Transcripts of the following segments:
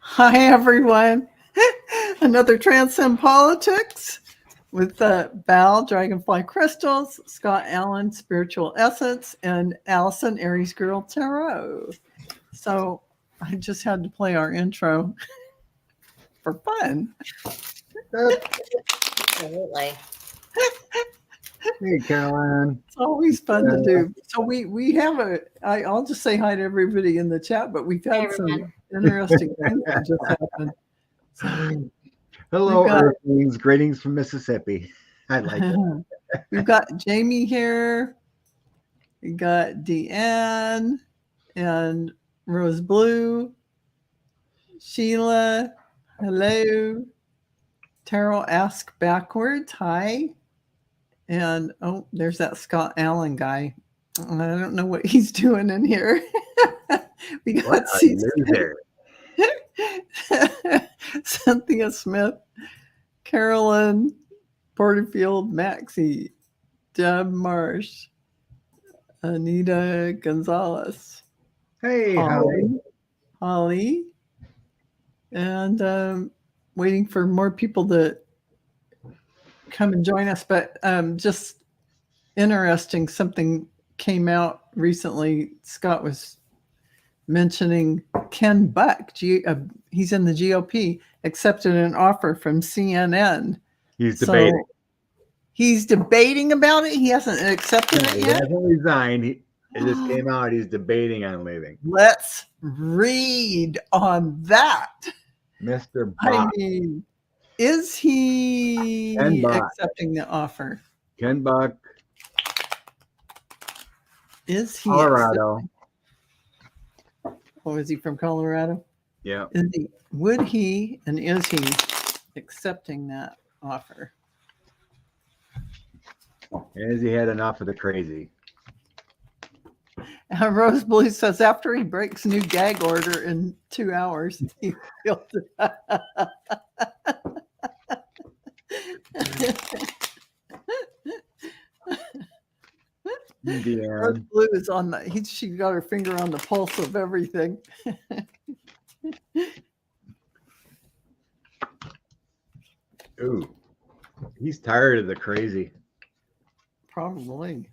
Hi, everyone. Another Transcend Politics with Val, Dragonfly Crystals, Scott Allen, Spiritual Essence, and Allison, Aries Girl Tarot. So I just had to play our intro for fun. Absolutely. Hey, Caroline. It's always fun to do. So we have I'll just say hi to everybody in the chat, but we've had some interesting things that just happened. So Hello, Earthlings. Greetings from Mississippi. I like it. We've got Jamie here. We got Deanne and Rose Blue. Sheila, hello. Tarot Ask Backwards, hi. And oh, there's that Scott Allen guy. I don't know what he's doing in here. We got Cynthia Smith, Carolyn Porterfield, Maxie, Deb Marsh, Anita Gonzalez. Hey, Holly. And waiting for more people to come and join us. But just interesting, something came out recently. Scott was mentioning Ken Buck. He's in the GOP, accepted an offer from CNN. He's debating. He's debating about it. He hasn't accepted it yet. He hasn't resigned. It just came out. He's debating on leaving. Let's read on that. Mr. Buck. I mean, is he accepting the offer? Ken Buck. Is he Colorado? Oh, is he from Colorado? Yeah. Would he and is he accepting that offer? Has he had enough of the crazy? Rose Blue says after he breaks new gag order in 2 hours, he feels Rose Blue is on she got her finger on the pulse of everything. Ooh, he's tired of the crazy. Probably.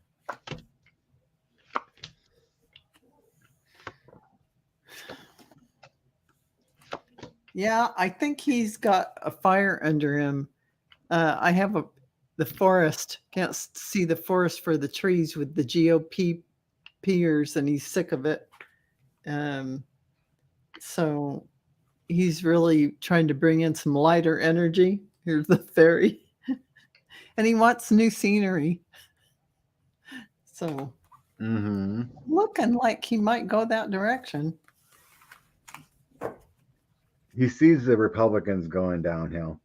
Yeah, I think he's got a fire under him. I have the forest. Can't see the forest for the trees with the GOP peers, and he's sick of it. So he's really trying to bring in some lighter energy. Here's the fairy. And he wants new scenery. So looking like he might go that direction. He sees the Republicans going downhill.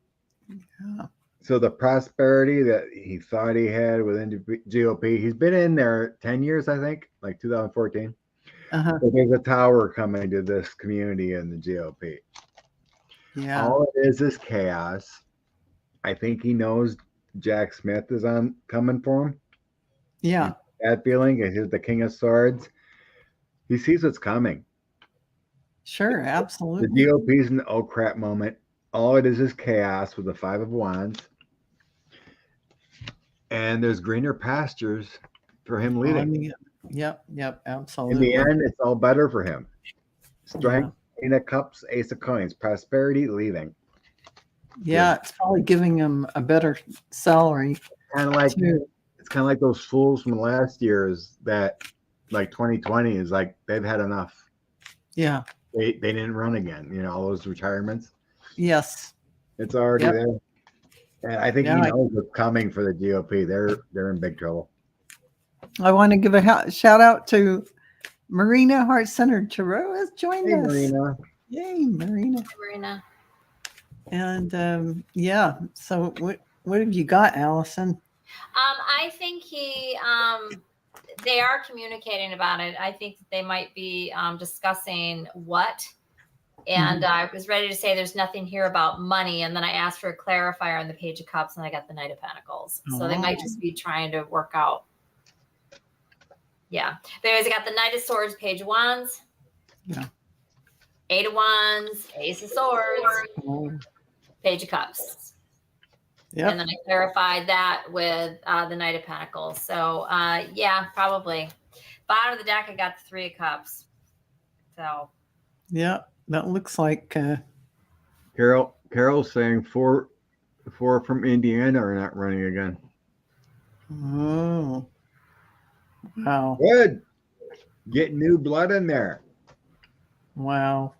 Yeah. So the prosperity that he thought he had within the GOP, he's been in there 10 years, I think, like 2014. But there's a tower coming to this community in the GOP. Yeah. All it is chaos. I think he knows Jack Smith is coming for him. Yeah. That feeling, he's the King of Swords. He sees what's coming. Sure, absolutely. The GOP's an oh crap moment. All it is chaos with the Five of Wands. And there's greener pastures for him leading. Yep, absolutely. In the end, it's all better for him. Strength, Queen of Cups, Ace of Coins, prosperity, leaving. Yeah, it's probably giving him a better salary. Kind of like it's kind of like those fools from last year is that like 2020 is like they've had enough. Yeah. They didn't run again, all those retirements. Yes. It's already there. And I think he knows what's coming for the GOP. They're in big trouble. I want to give a shout out to Marina Heart Centered Tarot has joined us. Marina. Yay, Marina. Marina. And so what have you got, Allison? I think they are communicating about it. I think that they might be discussing what. And I was ready to say there's nothing here about money. And then I asked for a clarifier on the Page of Cups, and I got the Knight of Pentacles. So they might just be trying to work out. Yeah. But anyways, I got the Knight of Swords, Page of Wands. Yeah. Eight of Wands, Ace of Swords, Oh, Page of Cups. yep. And then I clarified that with the Knight of Pentacles. So yeah, probably. Bottom of the deck, I got the Three of Cups. So Yeah, that looks like Carol's saying four from Indiana are not running again. oh, wow. Good. Get new blood in there. Wow.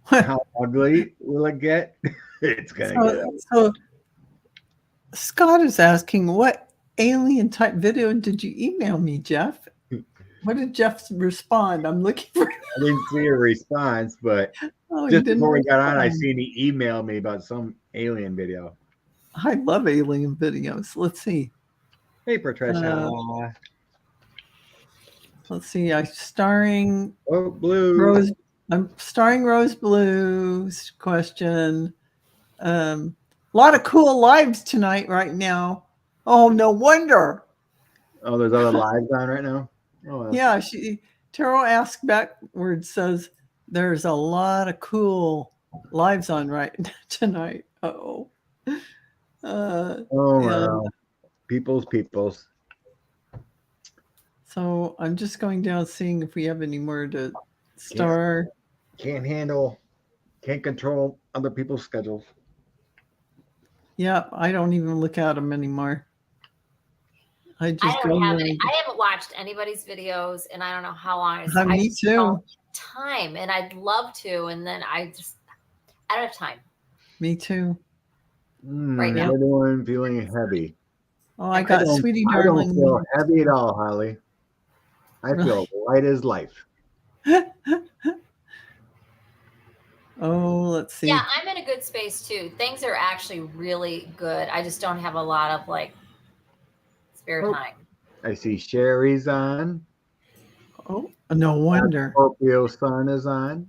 How ugly will it get? It's gonna get ugly. So Scott is asking, what alien type video did you email me, Jeff? What did Jeff respond? I'm looking for. I didn't see a response, but Oh, just before we got on, I respond. seen he emailed me about some alien video. I love alien videos. Let's see. Hey, Patricia. Let's see. I'm starring Blue. Rose. I'm starring Rose Blue's question. A lot of cool lives tonight, right now. Oh, no wonder. Oh, there's other lives on right now. Oh, yeah. Tarot Ask Backwards says there's a lot of cool lives on right tonight. Oh. Wow. Peoples. So I'm just going down seeing if we have any more to star. Can't control other people's schedules. Yeah, I don't even look at them anymore. I haven't watched anybody's videos, and I don't know how long. Me too. Don't have time, and I'd love to, and then I don't have time. Me too. Right now, everyone feeling heavy. Oh, I got Sweetie Darling. I don't feel heavy at all, Holly. I feel light as life. Oh, let's see. Yeah, I'm in a good space too. Things are actually really good. I just don't have a lot of spare time. I see Sherry's on. Oh, no wonder. Scorpio Sun is on.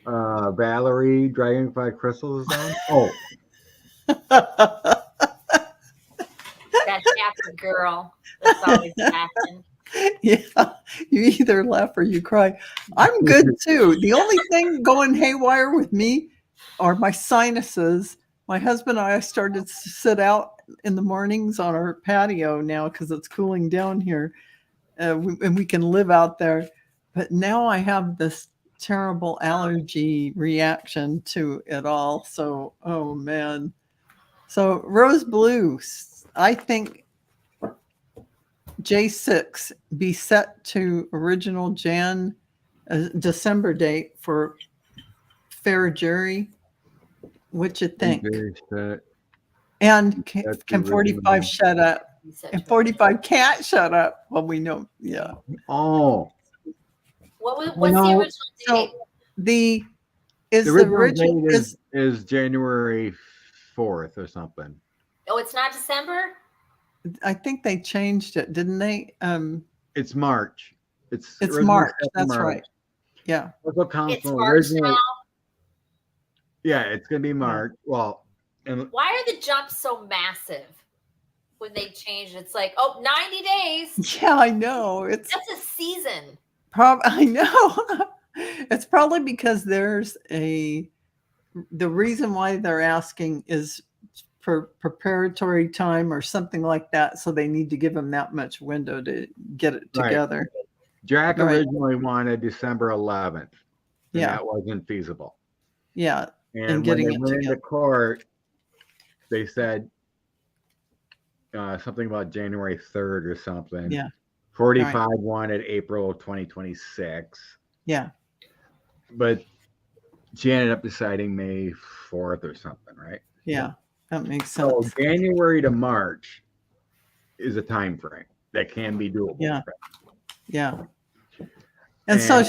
Valerie Dragonfly Crystal is on. Oh. That happy girl that's always laughing. Yeah, you either laugh or you cry. I'm good too. The only thing going haywire with me are my sinuses. My husband and I started to sit out in the mornings on our patio now because it's cooling down here, and we can live out there. But now I have this terrible allergy reaction to it all. So, oh man. So Rose Blue, I think J6 be set to original December date for fair jury. What you think? And can 45 shut up? And 45 can't shut up. Well, we know. Yeah. Oh. What's the original date? So the original date is January 4th or something. Oh, it's not December? I think they changed it, didn't they? It's March. It's March. That's right. Yeah. It's March now. Yeah, it's gonna be March. Yeah. Well, why are the jumps so massive when they change? It's like 90 days. Yeah, I know. That's a season. I know. It's probably because there's the reason why they're asking is for preparatory time or something like that. So they need to give them that much window to get it together. Right. Jack originally wanted December 11th. Yeah. That wasn't feasible. Yeah. And when they went into court, they said something about January 3rd or something. Yeah. 45 wanted April 2026. Yeah. But she ended up deciding May 4th or something, right? Yeah. That makes sense. So January to March is a time frame that can be doable. Yeah. Yeah. And so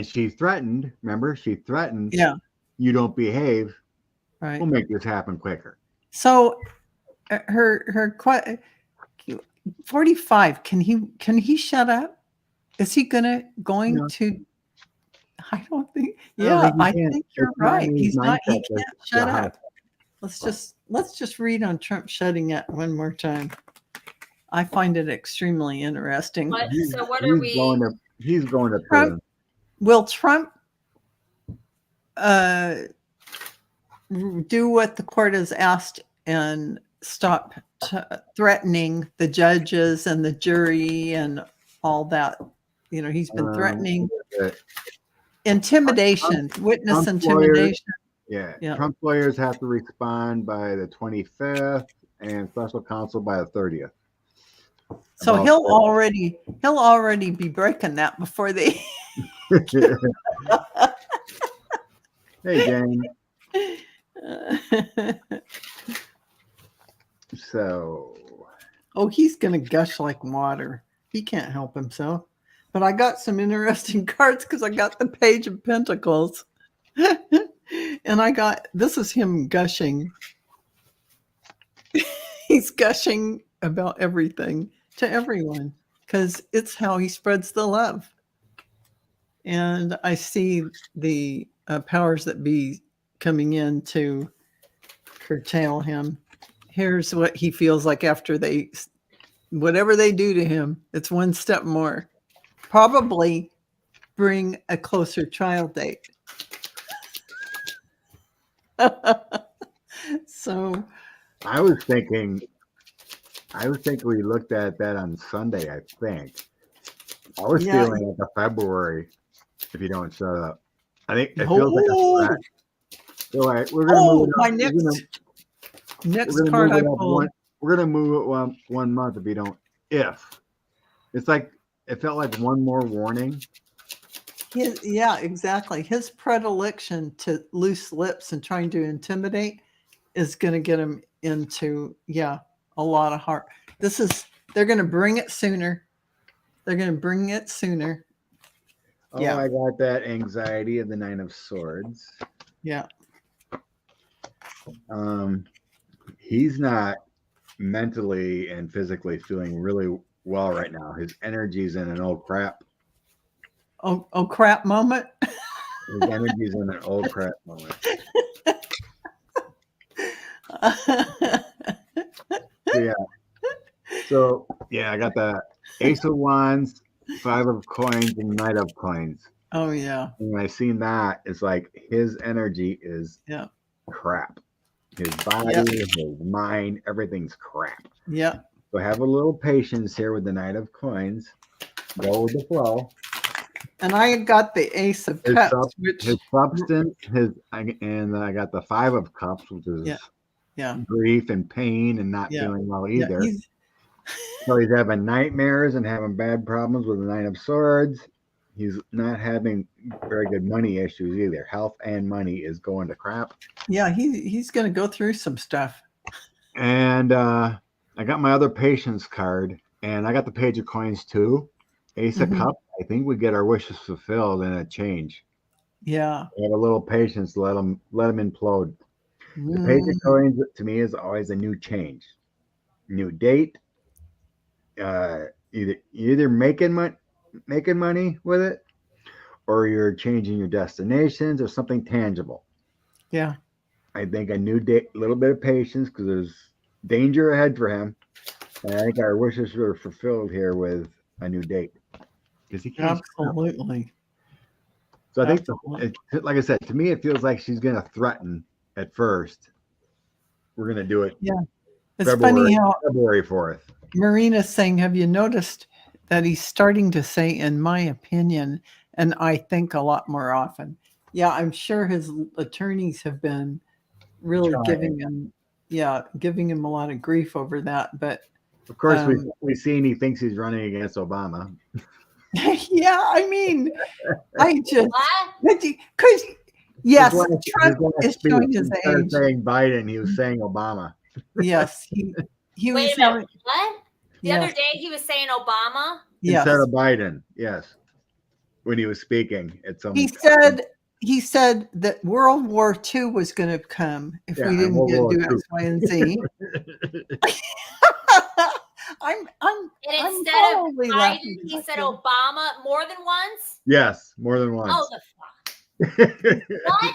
she threatened, remember, yeah, you don't behave, right, we'll make this happen quicker. So her 45, can he shut up? Is he going to I don't think I think you're right. He can't shut up. Let's just read on Trump shutting up one more time. I find it extremely interesting. So what are we? He's going to prison. Will Trump do what the court has asked and stop threatening the judges and the jury and all that? You know, he's been threatening intimidation, witness intimidation. Yeah. Trump lawyers have to respond by the 25th and special counsel by the 30th. So he'll already be breaking that before they. Hey, Jane. So. Oh, he's gonna gush like water. He can't help himself. But I got some interesting cards because I got the Page of Pentacles. And this is him gushing. He's gushing about everything to everyone because it's how he spreads the love. And I see the powers that be coming in to curtail him. Here's what he feels like after whatever they do to him, it's one step more. Probably bring a closer trial date. So I was thinking we looked at that on Sunday, I think. I was feeling like a February if you don't shut up. I think it feels like a threat. So we're gonna move it up. My next card I pulled. We're gonna move it 1 month if you don't. It's like it felt like one more warning. Yeah, exactly. His predilection to loose lips and trying to intimidate is going to get him into, a lot of heart. They're going to bring it sooner. They're going to bring it sooner. Oh, yeah. I got that anxiety of the 9 of Swords. Yeah. He's not mentally and physically feeling really well right now. His energy's in an old crap. Oh crap moment. His energy's in an old crap moment. So I got the Ace of Wands, 5 of Coins, and Knight of Coins. Oh yeah. And when I seen that, it's like his energy is crap. His body, his mind, everything's crap. Yeah. So have a little patience here with the Knight of Coins. Go with the flow. And I got the Ace of Cups, his substance, and I got the 5 of Cups, which is grief and pain and not feeling well either. So he's having nightmares and having bad problems with the 9 of Swords. He's not having very good money issues either. Health and money is going to crap. Yeah, he's going to go through some stuff. And I got my other patience card, and I got the Page of Coins too. Ace of Cups. I think we get our wishes fulfilled and a change. Yeah. We have a little patience to let them implode. The Page of Coins to me is always a new change, new date. Either making money with it, or you're changing your destinations or something tangible. Yeah. I think a new date, a little bit of patience because there's danger ahead for him. And I think our wishes were fulfilled here with a new date. Absolutely. So I think, like I said, to me, it feels like she's going to threaten at first. We're going to do it. Yeah. It's funny how February 4th. Marina's saying, have you noticed that he's starting to say, in my opinion, and I think a lot more often? Yeah, I'm sure his attorneys have been really giving him a lot of grief over that. But of course, we've seen he thinks he's running against Obama. Yeah, I mean, I just because Trump is showing his age. Instead of saying Biden, he was saying Obama. Yes, he Wait a minute. What? The other day he was saying Obama instead of Biden. Yes, when he was speaking at some. He said that World War II was going to come if we didn't do X, Y, and Z. I'm instead of Biden, he said Obama more than once. Yes, more than once. Oh, the fuck! What?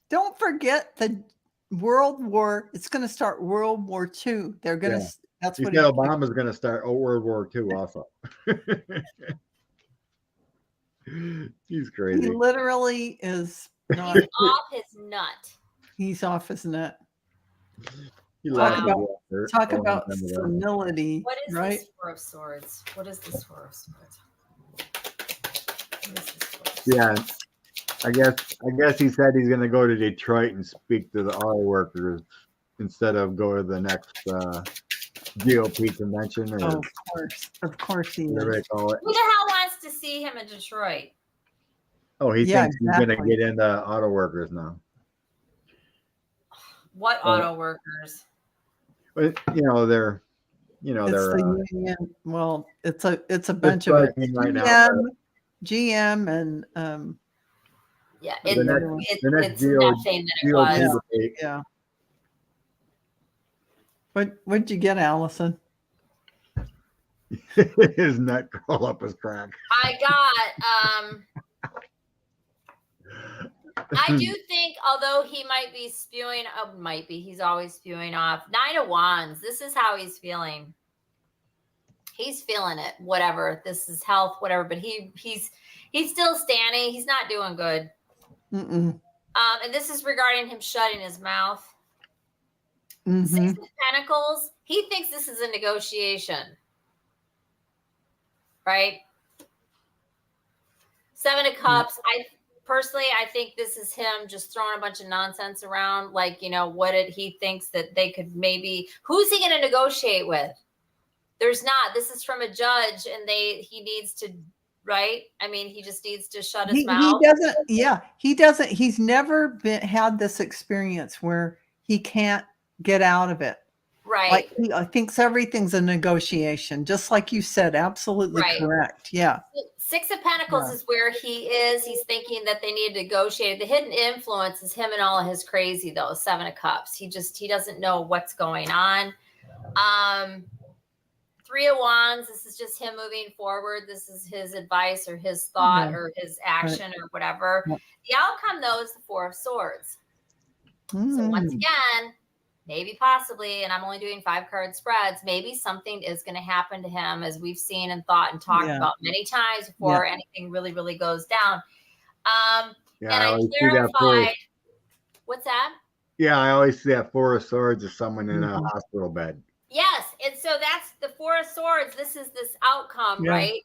Don't forget the World War. It's going to start World War II. They're going to. That's what Obama's going to start World War II also. He's He crazy. literally is not. He's off his nut. He's off his nut. He Talk lost about his effort talk a long about time ago. senility, What is right? this Four of Swords? What is this Four of Swords? What is this Four of Swords? Yeah, I guess he said he's going to go to Detroit and speak to the auto workers instead of go to the next GOP convention or Oh, of course he whatever is. they call it. Who the hell wants to see him in Detroit? Oh, he Yeah, thinks he's going to exactly. get into auto workers now. What auto workers? But they're It's they're the union. Well, it's a bunch of it. striking right now. GM and Yeah, The next it's nothing that it GOP was. debate. yeah. What'd you get, Allison? His nut crawl up his crack. I got I do think, although he might be spewing, he's always spewing off. 9 of Wands. This is how he's feeling. He's feeling it. Whatever. This is health, whatever. But he's still standing. He's not doing good. Mm-mm. And this is regarding him shutting his mouth. Mm-hmm. 6 of Pentacles. He thinks this is a negotiation. Right? 7 of Cups. I think this is him just throwing a bunch of nonsense around. Like, he thinks that they could maybe, who's he going to negotiate with? There's not. This is from a judge and he needs to, right? I mean, he just needs to shut his mouth. He doesn't. He's never had this experience where he can't get out of it. Right. Like he thinks everything's a negotiation, just like you said. Absolutely correct. Yeah. 6 of Pentacles is where he is. He's thinking that they need to negotiate. The hidden influence is him and all of his crazy, though. 7 of Cups. He doesn't know what's going on. 3 of Wands. This is just him moving forward. This is his advice or his thought or his action or whatever. Yep. The outcome, though, is the 4 of Swords. So once again, maybe possibly, and I'm only doing 5-card spreads, maybe something is going to happen to him, as we've seen and thought and talked about many times before anything really, really goes down. And I clarified. What's that? Yeah, I always see that 4 of Swords as someone in a hospital bed. Yes, and so that's the 4 of Swords. This is this outcome, right?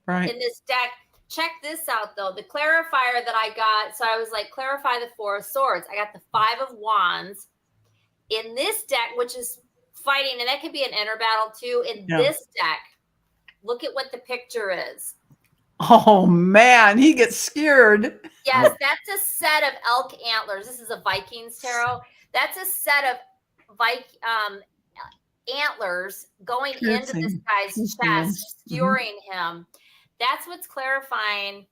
Right. In this deck. Check this out, though. The clarifier that I got, so I was like, clarify the 4 of Swords. I got the 5 of Wands. In this deck, which is fighting, and that could be an inner battle too. In this deck, look at what the picture is. Oh man, he gets scared. Yes, that's a set of elk antlers. This is a Vikings tarot. That's a set of antlers going into this guy's chest, skewering him. That's what's clarifying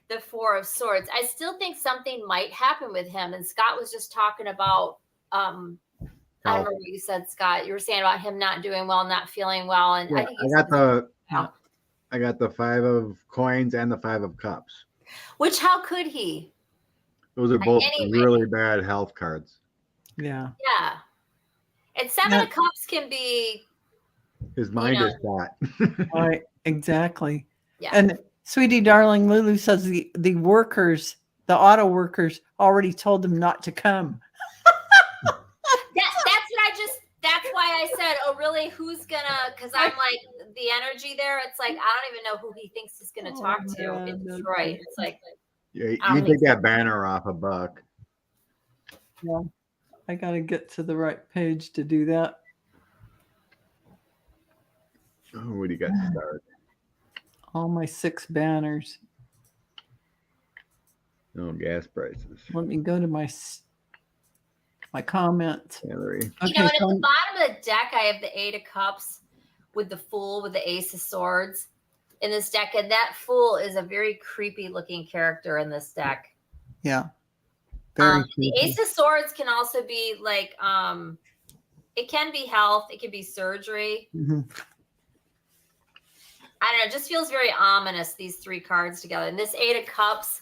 the 4 of Swords. I still think something might happen with him. And Scott was just talking about I don't remember what you said, Scott. You were saying about him not doing well, not feeling well, and I think I got the 5 of Coins and the 5 of Cups. Which, how could he? Those are both really bad health cards. Yeah. Yeah. And 7 of Cups can be. His mind is that. Right. Exactly. Yeah. And sweetie, darling, Lulu says the workers, the auto workers, already told him not to come. That's why I said, oh, really? Who's gonna? Because I'm like, the energy there, it's like, I don't even know who he thinks he's gonna talk to in Detroit. It's like, you take that banner off a buck. Yeah, I got to get to the right page to do that. Oh, what do you got to start? All my 6 banners. No gas prices. Let me go to my comment. Okay, and at the bottom of the deck, I have the 8 of Cups with the Fool with the Ace of Swords in this deck. And that Fool is a very creepy looking character in this deck. Yeah. The Ace of Swords can also be like, it can be health. It can be surgery. Mm-hmm. I don't know. It just feels very ominous, these 3 cards together. And this 8 of Cups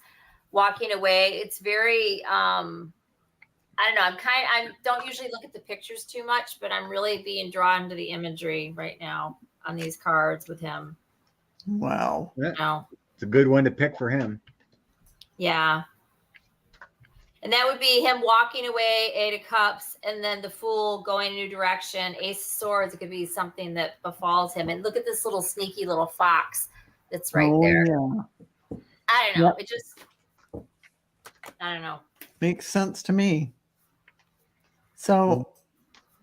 walking away, it's very, I don't know. I don't usually look at the pictures too much, but I'm really being drawn to the imagery right now on these cards with him. Wow. It's a good one to pick for him. Yeah. And that would be him walking away, 8 of Cups, and then the Fool going a new direction. Ace of Swords, it could be something that befalls him. And look at this little sneaky little fox that's right there. Yeah. I don't know. It just, I don't know. Makes sense to me. So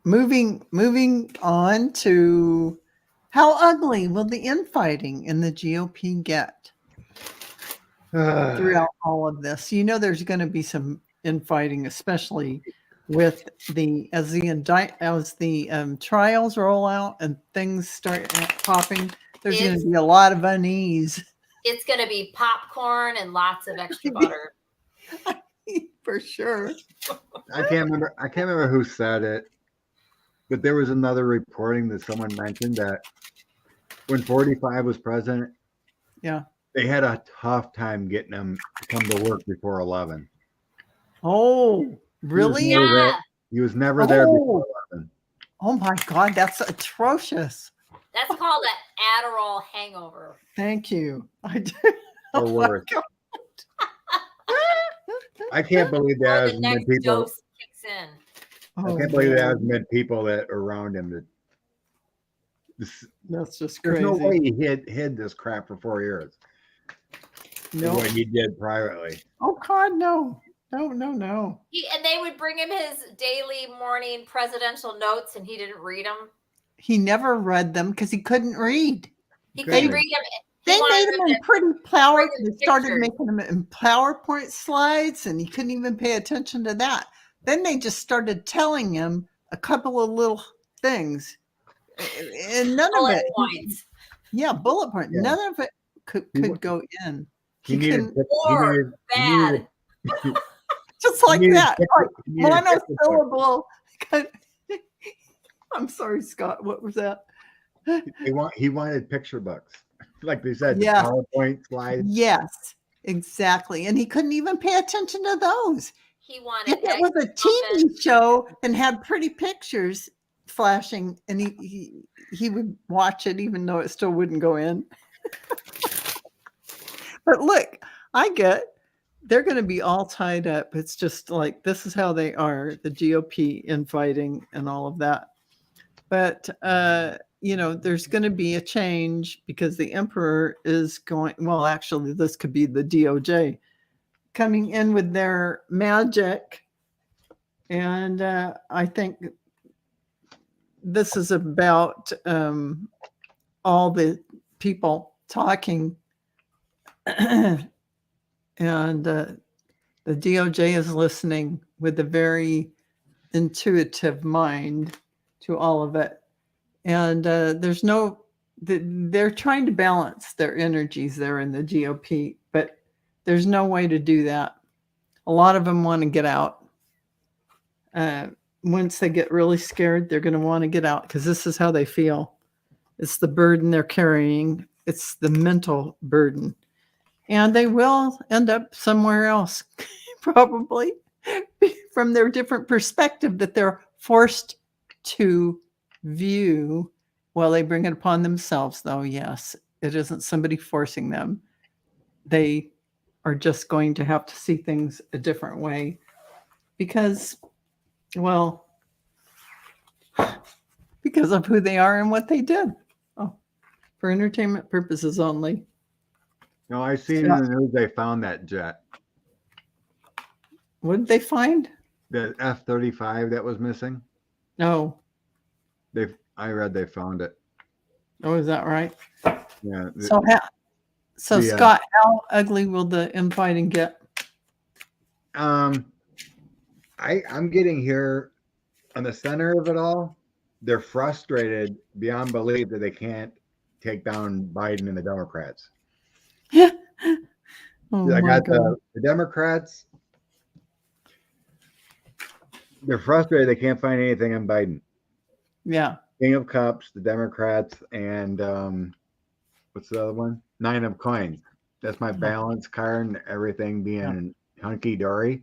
moving on to how ugly will the infighting in the GOP get throughout all of this? You know, there's going to be some infighting, especially with as the trials roll out and things start popping. There's going to be a lot of unease. It's going to be popcorn and lots of extra butter. For sure. I can't remember who said it, but there was another reporting that someone mentioned that when 45 was president, they had a tough time getting him to come to work before 11. Oh, really? He was never there before 11. Oh my God, that's atrocious. That's called an Adderall hangover. Thank you. I did. Or worse. I can't believe that as many people. Kicks in. I can't believe that as many people that are around him. That's just crazy. There's no way he hid this crap for 4 years. No, what he did privately. Oh God, no. No. And they would bring him his daily morning presidential notes, and he didn't read them. He never read them because he couldn't read. He couldn't read them. They made him in pretty PowerPoint. They started making him in PowerPoint slides, and he couldn't even pay attention to that. Then they just started telling him a couple of little things, and none of it. Points. Yeah, bullet point. Yeah. None of it could go in. He needed bad. Just like that, like monosyllable. I'm sorry, Scott. What was that? He wanted picture books, like they said, PowerPoint slides. Yes, exactly. And he couldn't even pay attention to those. He wanted. If it was a TV show and had pretty pictures flashing, and he would watch it, even though it still wouldn't go in. But look, they're going to be all tied up. It's just like, this is how they are, the GOP infighting and all of that. But, there's going to be a change because the emperor is going, well, actually, this could be the DOJ coming in with their magic. And I think this is about all the people talking. And the DOJ is listening with a very intuitive mind to all of it. And they're trying to balance their energies there in the GOP, but there's no way to do that. A lot of them want to get out. Once they get really scared, they're going to want to get out because this is how they feel. It's the burden they're carrying. It's the mental burden. And they will end up somewhere else, probably, from their different perspective that they're forced to view. Well, they bring it upon themselves, though, yes. It isn't somebody forcing them. They are just going to have to see things a different way because of who they are and what they did. Oh, for entertainment purposes only. No, I seen in the news they found that jet. What did they find? The F-35 that was missing. No. I read they found it. Oh, is that right? Yeah. Scott, how ugly will the infighting get? I'm getting here on the center of it all. They're frustrated beyond belief that they can't take down Biden and the Democrats. Yeah. I got the Democrats. They're frustrated they can't find anything on Biden. Yeah. King of Cups, the Democrats, and what's the other one? 9 of Coins. That's my balance card and everything being hunky-dory.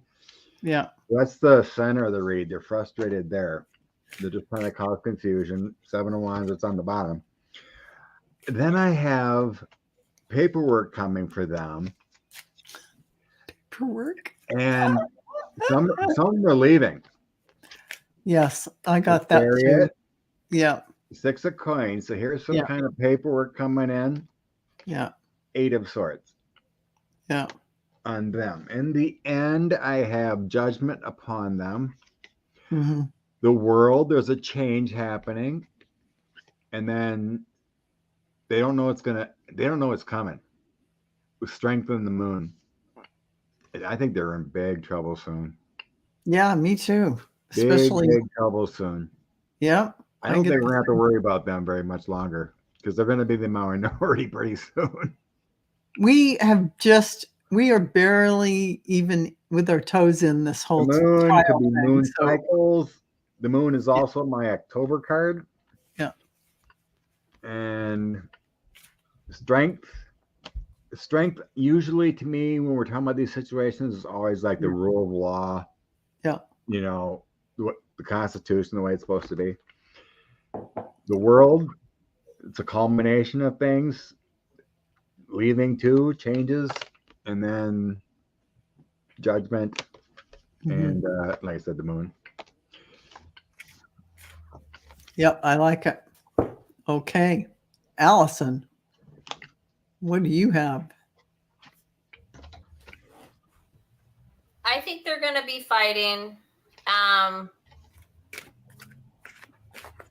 Yeah. That's the center of the read. They're frustrated there. They're just trying to cause confusion. 7 of Wands, it's on the bottom. Then I have paperwork coming for them, Paperwork. and some are leaving. Yes, I got The that too. Chariot, Yeah, 6 of coins. So here's some Yeah. kind of paperwork coming in. yeah, 8 of swords yeah. on them. In the end, I have judgment upon them. hmm The world, there's a change happening, and then they don't know it's coming. With strength in the moon, I think they're in big trouble soon. Yeah, me too. Especially, Big trouble soon. yeah. I don't get think we're the gonna have to worry about them very much longer because they're gonna be the minority pretty soon. We are barely even with our toes in this The whole moon trial could be thing. moon So, cycles. The moon is also my October card. Yeah. And strength. Strength usually to me when we're talking about these situations is always like the rule of law. Yeah. You know, what the Constitution, the way it's supposed to be. The world, it's a culmination of things leading to changes, and then judgment, and like I said, the moon. Yep, I like it. Okay. Allison, what do you have? I think they're going to be fighting.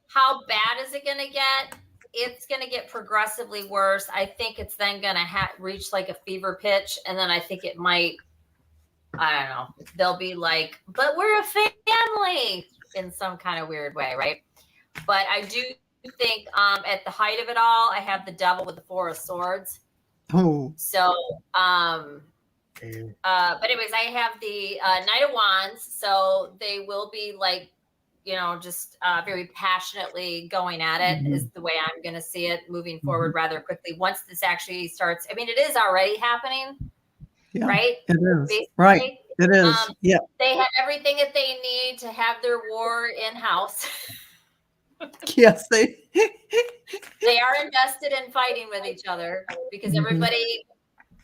How bad is it going to get? It's going to get progressively worse. I think it's then going to reach like a fever pitch. And then I think it might, I don't know, they'll be like, but we're a family in some kind of weird way, right? But I do think at the height of it all, I have the devil with the 4 of swords. Oh. So, but anyways, I have the Knight of Wands. So they will be like, just very passionately going at it is the way I'm going to see it moving forward rather quickly. Once this actually starts, I mean, it is already happening, right? It is. Basically. Right. It is. Yeah. They have everything that they need to have their war in-house. Yes, they are invested in fighting with each other because everybody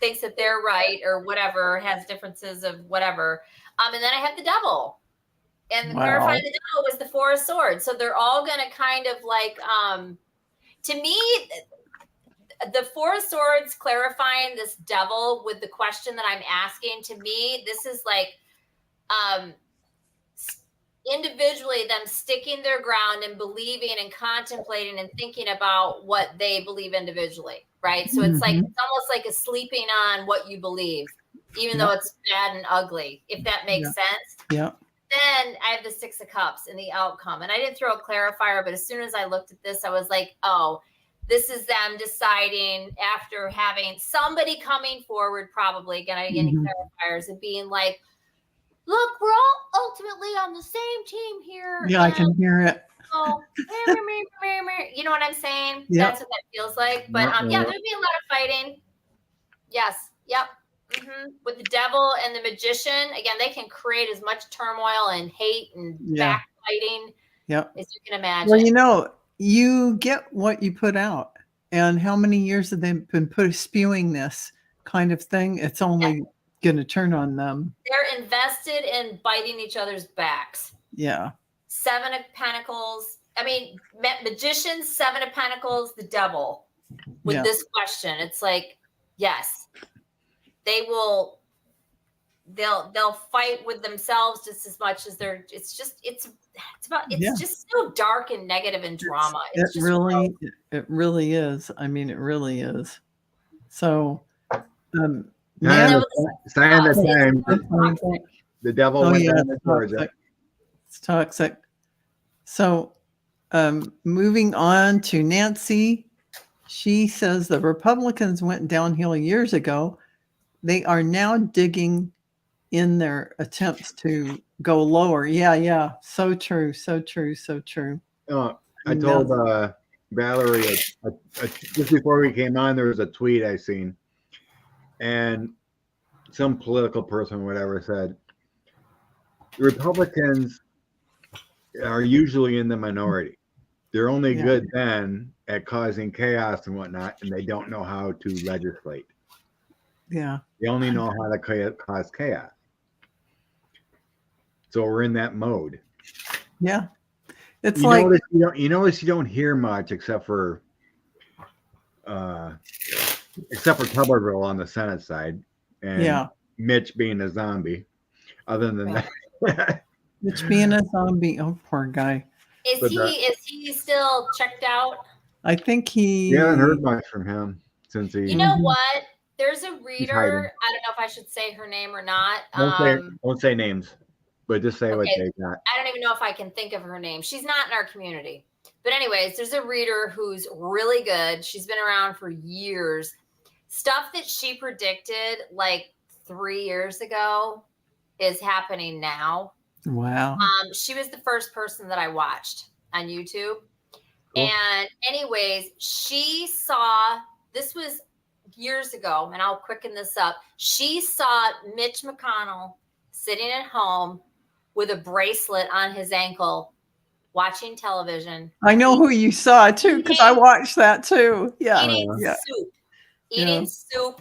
thinks that they're right or whatever, has differences of whatever. And then I have the devil. And clarifying the devil was the 4 of swords. So they're all going to kind of like, to me, the 4 of swords clarifying this devil with the question that I'm asking, to me, this is like individually them sticking their ground and believing and contemplating and thinking about what they believe individually, right? So it's like, it's almost like a sleeping on what you believe, even though it's bad and ugly, if that makes sense. Yeah. Then I have the 6 of cups and the outcome. And I didn't throw a clarifier, but as soon as I looked at this, I was like, oh, this is them deciding after having somebody coming forward, probably getting any clarifiers and being like, look, we're all ultimately on the same team here. Yeah, I can hear it. Oh, you know what I'm saying? Yep. That's what that feels like. But there'll be a lot of fighting. Yes. Yep. With the devil and the magician, again, they can create as much turmoil and hate and backbiting as you can imagine. Well, you get what you put out. And how many years have they been spewing this kind of thing? It's only going to turn on them. They're invested in biting each other's backs. Yeah. 7 of Pentacles. I mean, magicians, 7 of Pentacles, the devil. With this question, it's like, yes. They'll fight with themselves just as much as it's just so dark and negative and drama. It really is. I mean, it really is. So, sign of the time. The devil went down to Georgia. It's toxic. So, moving on to Nancy, she says the Republicans went downhill years ago. They are now digging in their attempts to go lower. Yeah. So true. I told Valerie just before we came on, there was a tweet I seen, and some political person, whatever, said the Republicans are usually in the minority. They're only Yeah. good then at causing chaos and whatnot, and they don't know how to legislate. Yeah. They only know how to cause chaos. So we're in that mode. Yeah. It's You like, notice you don't hear much except for Tuberville on the Senate side, and yeah, Mitch being a zombie. Other than that, Mitch being a zombie. Oh, poor guy. Is he still checked out? I think we haven't heard much from him since he. You know what? There's a reader. hiding. I don't know if I should say her name or not. Don't say names, but just say what they got. I don't even know if I can think of her name. She's not in our community. But anyways, there's a reader who's really good. She's been around for years. Stuff that she predicted like 3 years ago is happening now. Wow. She was the first person that I watched on YouTube. Cool. And anyways, she saw, this was years ago, and I'll quicken this up. She saw Mitch McConnell sitting at home with a bracelet on his ankle, watching television. I know who you saw too, because I watched that too. Yeah. Eating soup.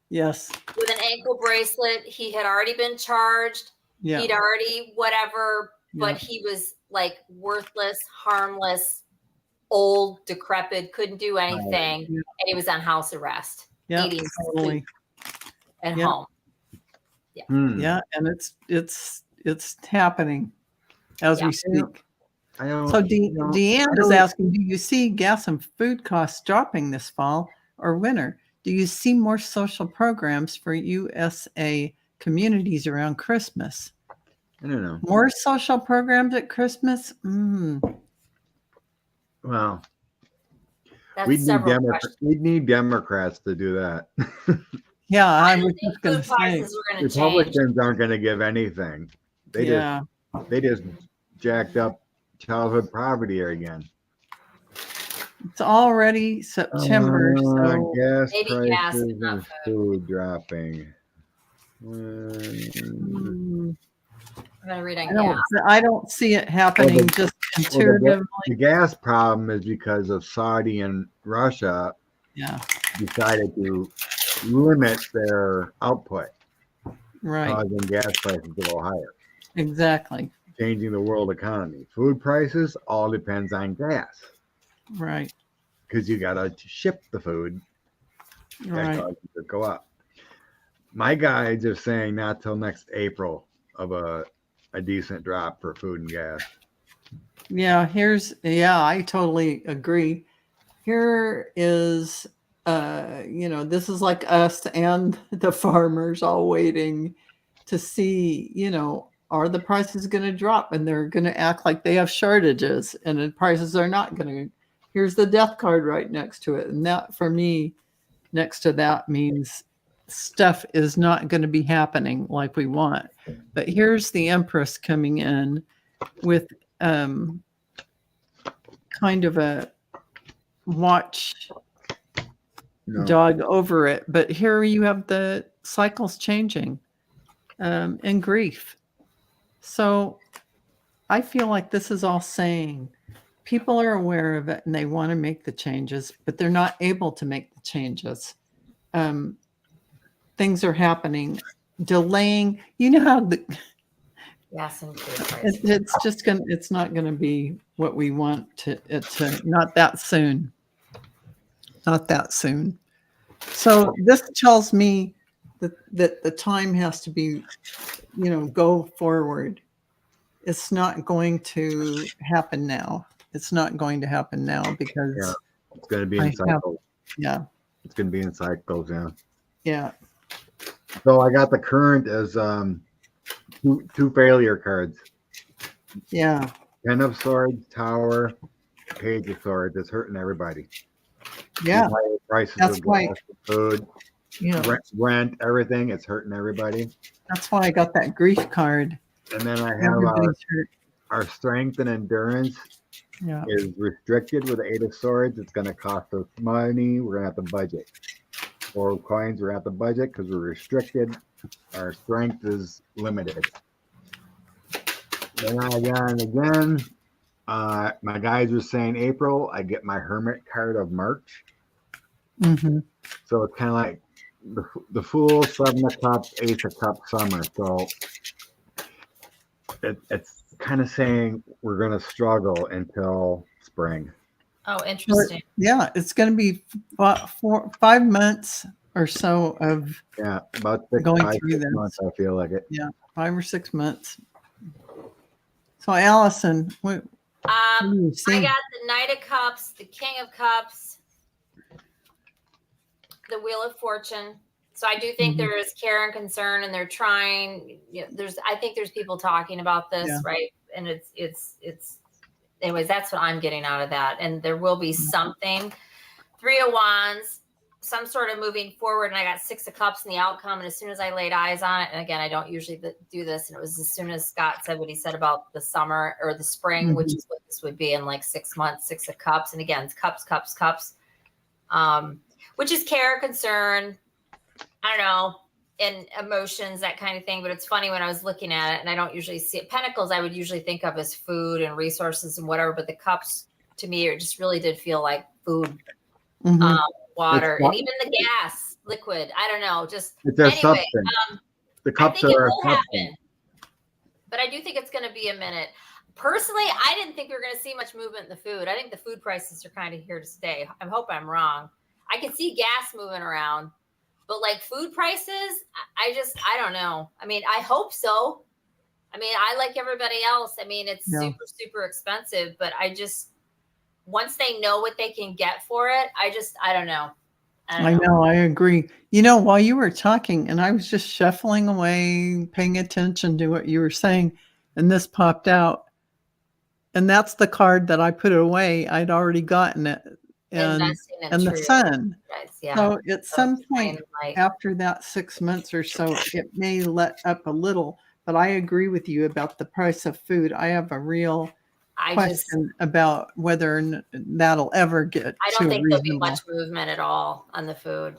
Yes. With an ankle bracelet. He had already been charged. Yeah. He'd already whatever, but he was like worthless, harmless, old, decrepit, couldn't do anything. And he was on house arrest. Eating soup at home. Yeah. Yeah. And it's happening as we speak. So Deanne is asking, do you see gas and food costs dropping this fall or winter? Do you see more social programs for USA communities around Christmas? I don't know. More social programs at Christmas? Well, we'd need Democrats to do that. Yeah, I was just going to say. Republicans aren't going to give anything. They just jacked up childhood poverty again. It's already September, so gas prices and food dropping. I'm gonna read on gas. I don't see it happening just intuitively. The gas problem is because of Saudi and Russia decided to limit their output, causing gas prices to go higher. Exactly. Changing the world economy. Food prices all depends on gas. Right. Because you got to ship the food. That causes it to go up. My guides are saying not till next April of a decent drop for food and gas. Yeah, I totally agree. Here is, this is like us and the farmers all waiting to see, are the prices going to drop? And they're going to act like they have shortages and the prices are not going to. Here's the death card right next to it. And that, for me, next to that means stuff is not going to be happening like we want. But here's the Empress coming in with kind of a watch dog over it. But here you have the cycles changing and grief. So I feel like this is all saying people are aware of it and they want to make the changes, but they're not able to make the changes. Things are happening, delaying. You know how it's not going to be what we want it to. Not that soon. Not that soon. So this tells me that the time has to be, go forward. It's not going to happen now. It's not going to happen now because it's going to be in cycles. It's going to be in cycles. Yeah. So I got the current as two failure cards. Yeah. 10 of Swords, Tower, Page of Swords. It's hurting everybody. Yeah. Prices of gas, food, rent, everything. It's hurting everybody. That's why I got that grief card. And then I have our strength and endurance is restricted with the 8 of Swords. It's going to cost us money. We're going to have to budget. 4 of Coins, we're going to have to budget because we're restricted. Our strength is limited. Then again, My guys were saying April. I get my hermit card of March. Mm-hmm. So it's kind of like the Fool, Seven of Cups, Ace of Cups, Summer. So it's kind of saying we're going to struggle until spring. Oh, interesting. Yeah, it's going to be 5 months or so of about going five, through 6 this. months. I feel like it. Yeah, 5 or 6 months. So, Allison, what do you see? I got the Knight of Cups, the King of Cups, the Wheel of Fortune. So I do think there is care and concern, and they're trying. You know, I think there's people talking about this, right? And it's. Anyways, that's what I'm getting out of that. And there will be something. 3 of Wands, some sort of moving forward. And I got 6 of Cups in the outcome. And as soon as I laid eyes on it, and again, I don't usually do this. And it was as soon as Scott said what he said about the summer or the spring, which is what this would be in like 6 months, 6 of Cups. And again, it's cups, cups, cups, which is care, concern, I don't know, and emotions, that kind of thing. But it's funny when I was looking at it, and I don't usually see it. Pentacles, I would usually think of as food and resources and whatever. But the cups, to me, it just really did feel like food. Water, and even the gas, liquid. I don't know. Just it's a anyway, substance. The cups are a substance. Happen, but I do think it's going to be a minute. Personally, I didn't think we were going to see much movement in the food. I think the food prices are kind of here to stay. I hope I'm wrong. I can see gas moving around, but like food prices, I don't know. I mean, I hope so. I mean, I like everybody else. I mean, it's super, super expensive, but once they know what they can get for it, I don't know. I know, I agree. You know, while you were talking and I was just shuffling away, paying attention to what you were saying, and this popped out. And that's the card that I put away. I'd already gotten it. And the sun. Yeah. So at some point after that 6 months or so, it may let up a little. But I agree with you about the price of food. I have a real question about whether that'll ever get. I don't think there'll be much movement at all on the food.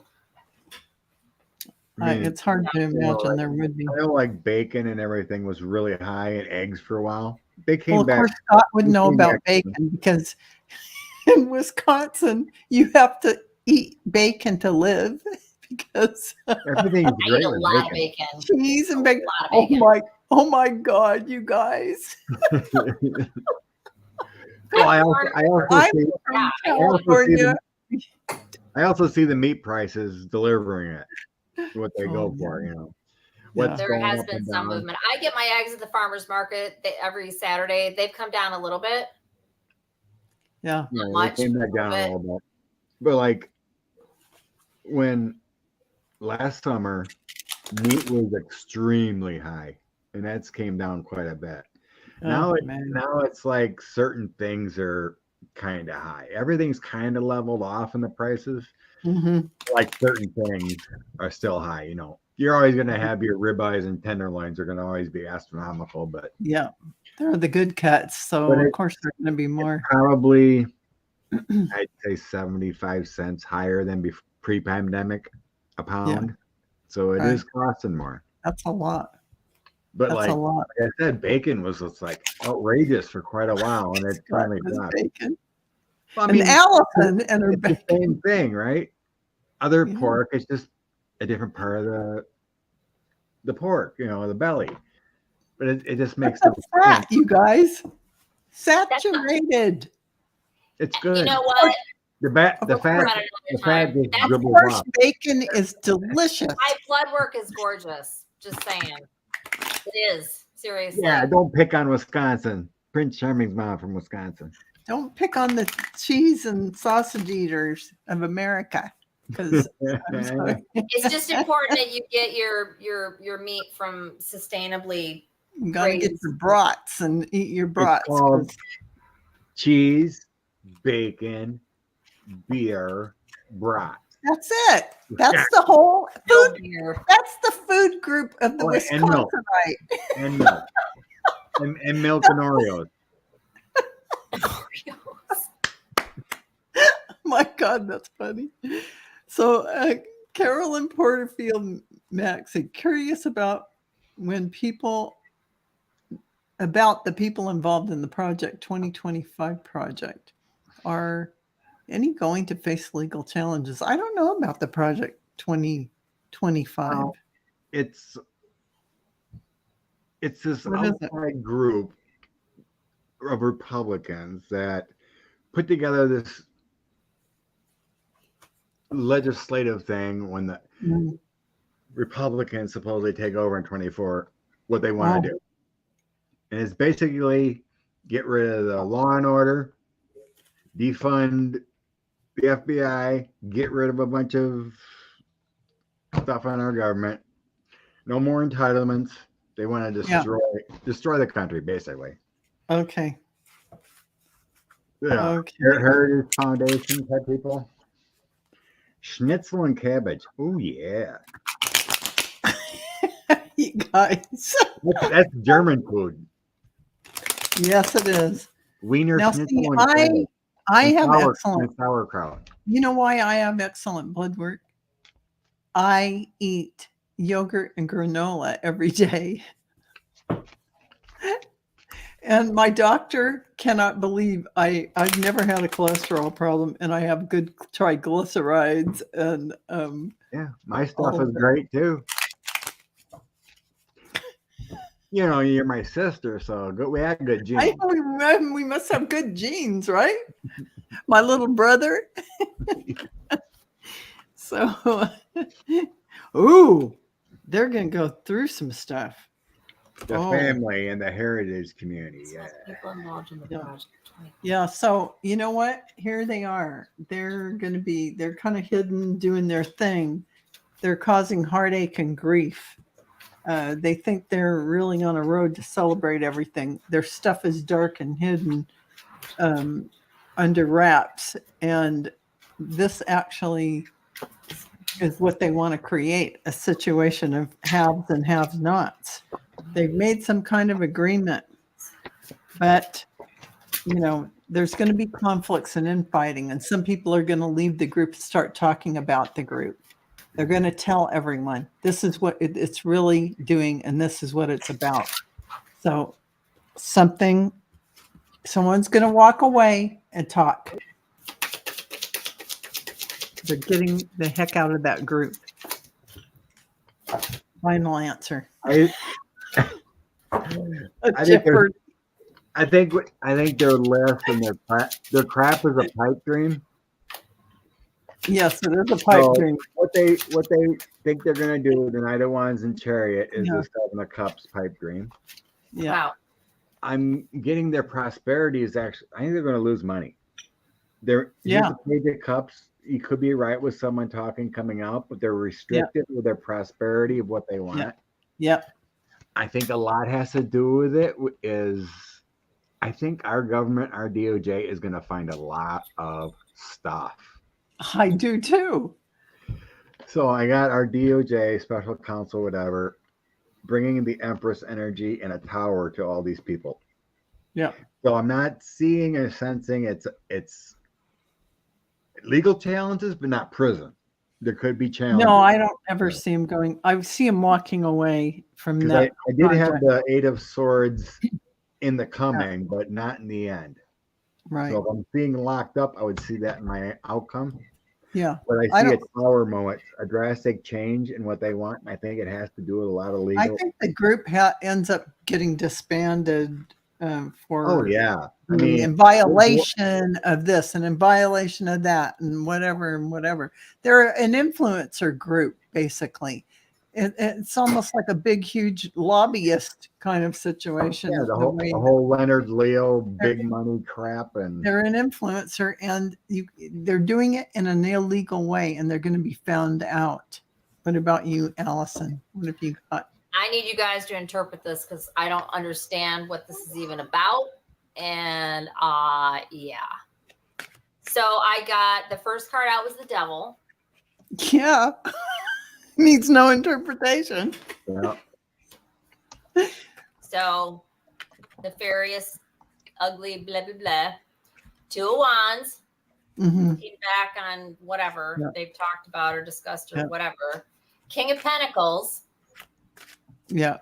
It's hard to imagine there would be. I know, like bacon and everything was really high, and eggs for a while. They came back. Of course, Scott would know about bacon because in Wisconsin you have to eat bacon to live because everything's great. I eat a lot of bacon. Cheese and bacon. Oh my God, you guys. Well, I also see the meat prices delivering it, what they go for, you know. There has been some movement. I get my eggs at the farmer's market every Saturday. They've come down a little bit. Yeah. Not much. They came back down a little bit. But like when last summer, meat was extremely high, and that's came down quite a bit. Now it's like certain things are kind of high. Everything's kind of leveled off in the prices. Like certain things are still high. You know, you're always going to have your ribeyes and tenderloins are going to always be astronomical, but they're the good cuts. So of course they're going to be more. Probably, I'd say 75 cents higher than pre-pandemic a pound. Yeah. So it is costing more. That's a lot. But like I said, bacon was just like outrageous for quite a while, and it finally dropped. Bacon. Well, I mean, Allison and her bacon. The same thing, right? Other pork is just a different part of the pork, you know, the belly. But it just makes the fat, you guys. Saturated. It's good. You know what? The fat just dribbles off. Bacon is delicious. My blood work is gorgeous. Just saying. It is, seriously. Yeah, don't pick on Wisconsin. Prince Charming's mom from Wisconsin. Don't pick on the cheese and sausage eaters of America. Because it's just important that you get your meat from sustainably. You gotta get your brats and eat your brats. It's called cheese, bacon, beer, brat. That's it. That's the whole food. That's the food group of the Wisconsinite. And milk. and milk and Oreos. My God, that's funny. So Carolyn Porterfield Maxey, curious about when people about the people involved in the project 2025 project. Are any going to face legal challenges? I don't know about the project 2025. It's this What is it? outside group of Republicans that put together this legislative thing when the Mm. Republicans supposedly take over in 24, what they want to do. And it's basically get rid of the law and order, defund the FBI, get rid of a bunch of stuff on our government, no more entitlements. They want to destroy the country, basically. Okay. Yeah. Okay. Heritage Foundation type people. Schnitzel and cabbage. Oh yeah. You guys. That's German food. Yes, it is. Wiener Now, schnitzel see, and cabbage. I And have excellent. and sauerkraut. You know why I have excellent blood work? I eat yogurt and granola every day. And my doctor cannot believe I've never had a cholesterol problem, and I have good triglycerides, and Yeah, my stuff is great too. You know, you're my sister, so we have good genes. We must have good genes, right? My little brother. So, ooh, they're gonna go through some stuff. The family and the heritage community. Yeah. People involved in the project. Yeah. So you know what? Here they are. They're kind of hidden, doing their thing. They're causing heartache and grief. They think they're really on a road to celebrate everything. Their stuff is dark and hidden under wraps. And this actually is what they want to create, a situation of haves and have-nots. They've made some kind of agreement, but, you know, there's going to be conflicts and infighting, and some people are going to leave the group and start talking about the group. They're going to tell everyone, this is what it's really doing, and this is what it's about. So someone's going to walk away and talk. They're getting the heck out of that group. Final answer. I think their list and their crap is a pipe dream. Yes, it is a pipe dream. What they think they're gonna do, the Knight of Wands and Chariot, is the Seven of Cups pipe dream. Yeah. Wow. I'm getting their prosperity is actually. I think they're gonna lose money. Here's the Page of Cups. You could be right with someone coming out, but they're restricted with their prosperity of what they want. Yeah. I think a lot has to do with it. I think our government, our DOJ, is going to find a lot of stuff. I do too. So I got our DOJ, special counsel, whatever, bringing the Empress energy and a tower to all these people. Yeah. So I'm not seeing or sensing it's legal challenges, but not prison. There could be challenges. No, I don't ever see him going. I see him walking away from that. I did have the Eight of Swords in the coming, but not in the end. Right. So if I'm being locked up, I would see that in my outcome. Yeah. But I see a power moment, a drastic change in what they want. And I think it has to do with a lot of legal. I think the group ends up getting disbanded for. Oh yeah. In violation of this and in violation of that and whatever. They're an influencer group, basically. It's almost like a big, huge lobbyist kind of situation. Yeah, the whole Leonard Leo big money crap, and they're an influencer, and they're doing it in an illegal way, and they're going to be found out. What about you, Allison? What have you got? I need you guys to interpret this because I don't understand what this is even about. And yeah. So I got the first card out was the devil. Yeah. Needs no interpretation. Yeah. So nefarious, ugly, blah, blah, blah. Two of Wands. Feedback on whatever they've talked about or discussed or whatever. King of Pentacles. Yeah.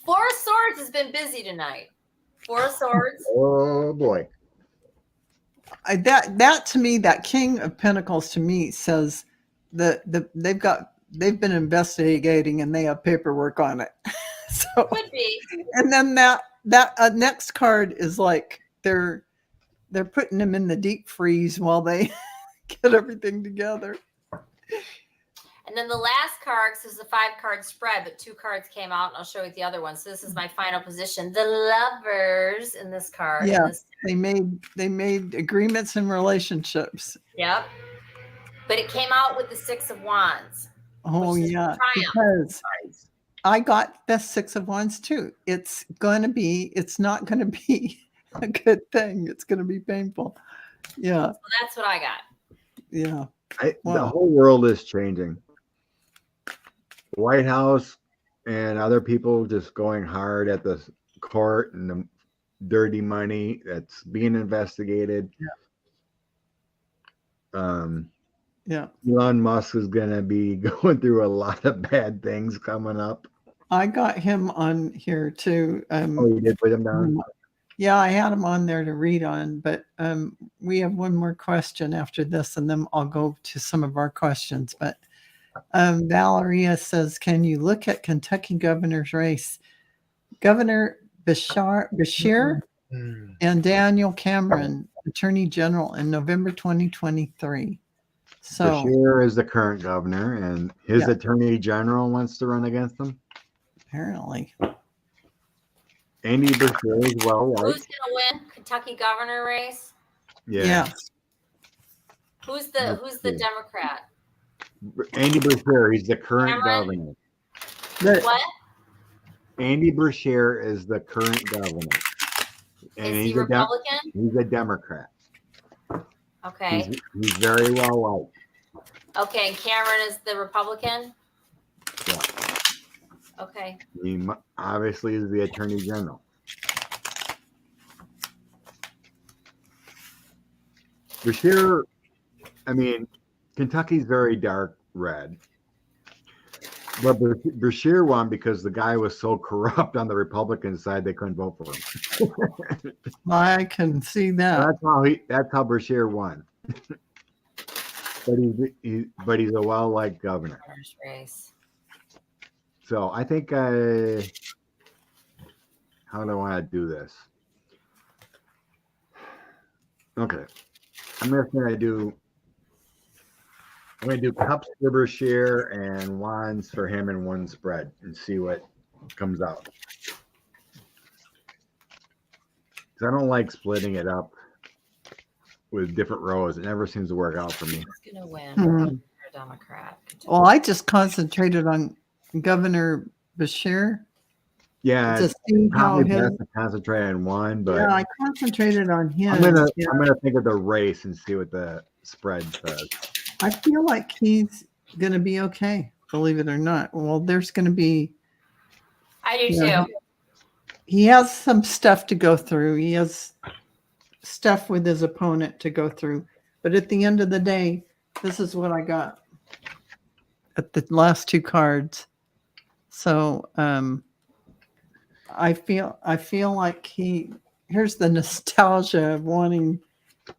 Four Swords has been busy tonight. Four of Swords. Oh boy. That to me, that King of Pentacles to me says that they've been investigating and they have paperwork on it. So Could be. And then that next card is like they're putting them in the deep freeze while they get everything together. And then the last card, this is a 5-card spread, but 2 cards came out, and I'll show you the other one. So this is my final position. The Lovers in this card. Yeah, they made agreements and relationships. Yep. But it came out with the 6 of Wands. Oh yeah, because I got the 6 of Wands too. It's not gonna be a good thing. It's gonna be painful. Yeah. So that's what I got. Yeah. The whole world is changing. The White House and other people just going hard at the court and the dirty money that's being investigated. Yeah. Elon Musk is going to be going through a lot of bad things coming up. I got him on here too. You did put him down? Yeah, I had him on there to read on, but we have one more question after this, and then I'll go to some of our questions. But Valeria says, can you look at Kentucky governor's race? Governor Bashir and Daniel Cameron, Attorney General, in November 2023. So Bashir is the current governor, and his Attorney General wants to run against him. Apparently. Andy Bashir is well liked. Who's going to win Kentucky governor race? Yeah. Who's the Democrat? Andy Bashir, he's the current Cameron? governor. What? Andy Bashir is the current governor. And is he Republican? He's a Democrat. Okay. He's very well liked. Okay, and Cameron is the Republican? Yeah. Okay. He obviously is the Attorney General. Bashir, I mean, Kentucky's very dark red. But Bashir won because the guy was so corrupt on the Republican side they couldn't vote for him. I can see that. That's how Bashir won. but he's a well-liked governor. Race. So I think how do I want to do this? Okay. I'm gonna do cups for Bashir and wands for him in one spread and see what comes out. Because I don't like splitting it up with different rows. It never seems to work out for me. Who's gonna win? You're a Democrat. Well, I just concentrated on Governor Bashir. Yeah, to see how best to concentrate on one, but I concentrated on him. I'm gonna think of the race and see what the spread says. I feel like he's gonna be okay, believe it or not. Well, there's gonna be. I do too. He has some stuff to go through. He has stuff with his opponent to go through. But at the end of the day, this is what I got at the last 2 cards. So I feel like here's the nostalgia of wanting.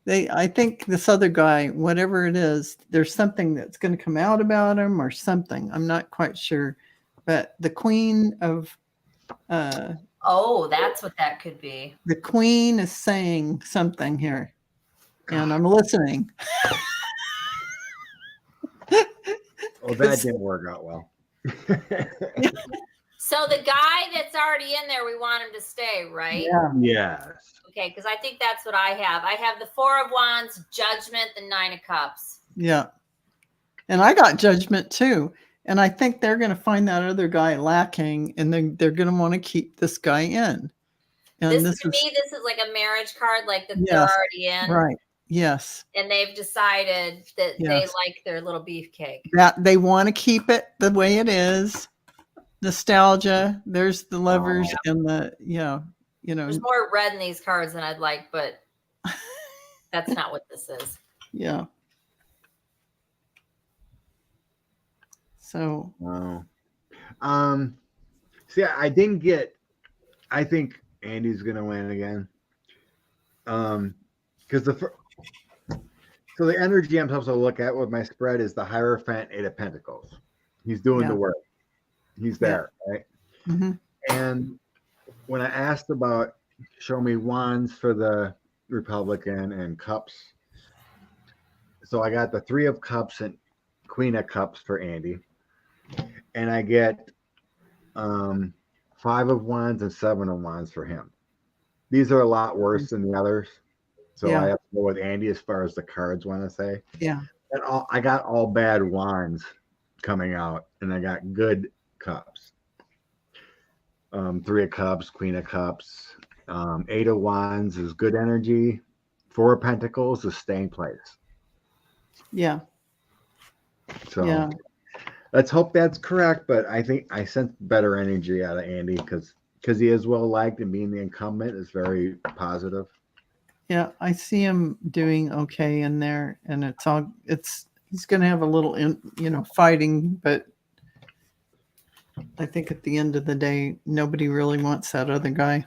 I think this other guy, whatever it is, there's something that's going to come out about him or something. I'm not quite sure. But the Queen of that's what that could be. The Queen is saying something here, and I'm listening. Oh, that didn't work out well. So the guy that's already in there, we want him to stay, right? Yeah. Yes. Okay, because I think that's what I have. I have the 4 of Wands, Judgment, the 9 of Cups. Yeah. And I got Judgment too. And I think they're going to find that other guy lacking, and they're going to want to keep this guy in. And this is like a marriage card, like that they're already in. Right. Yes. And they've decided that they like their little beefcake. That they want to keep it the way it is. Nostalgia. There's the lovers and the, There's more red in these cards than I'd like, but that's not what this is. Yeah. So. See, I didn't get I think Andy's going to win again. Because so the energy I'm supposed to look at with my spread is the Hierophant, Eight of Pentacles. He's doing the work. He's there, right? Mm-hmm. And when I asked about show me wands for the Republican and cups, so I got the Three of Cups and Queen of Cups for Andy, and I get Five of Wands and Seven of Wands for him. These are a lot worse than the others, so I have to go with Andy as far as the cards want to say. Yeah. And I got all bad wands coming out, and I got good cups. Three of Cups, Queen of Cups, Eight of Wands is good energy. Four of Pentacles is staying place. Yeah. So let's hope that's correct. But I think I sense better energy out of Andy because he is well liked, and being the incumbent is very positive. Yeah, I see him doing okay in there, and he's going to have a little, fighting, but I think at the end of the day, nobody really wants that other guy.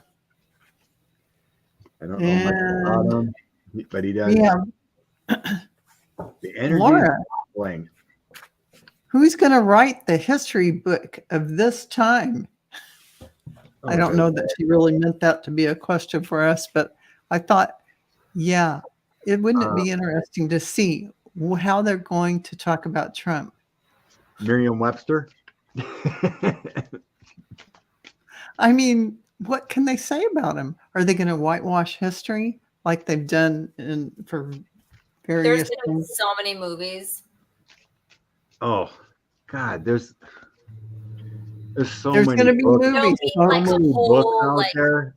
I don't know much about him, but he does. Yeah. The energy Laura, is playing. who's going to write the history book of this time? I don't know that she really meant that to be a question for us, but I thought, wouldn't it be interesting to see how they're going to talk about Trump? Merriam-Webster. I mean, what can they say about him? Are they going to whitewash history like they've done for various There's been so many movies. Oh God, there's so there's many going to be books. movies. So many books out there.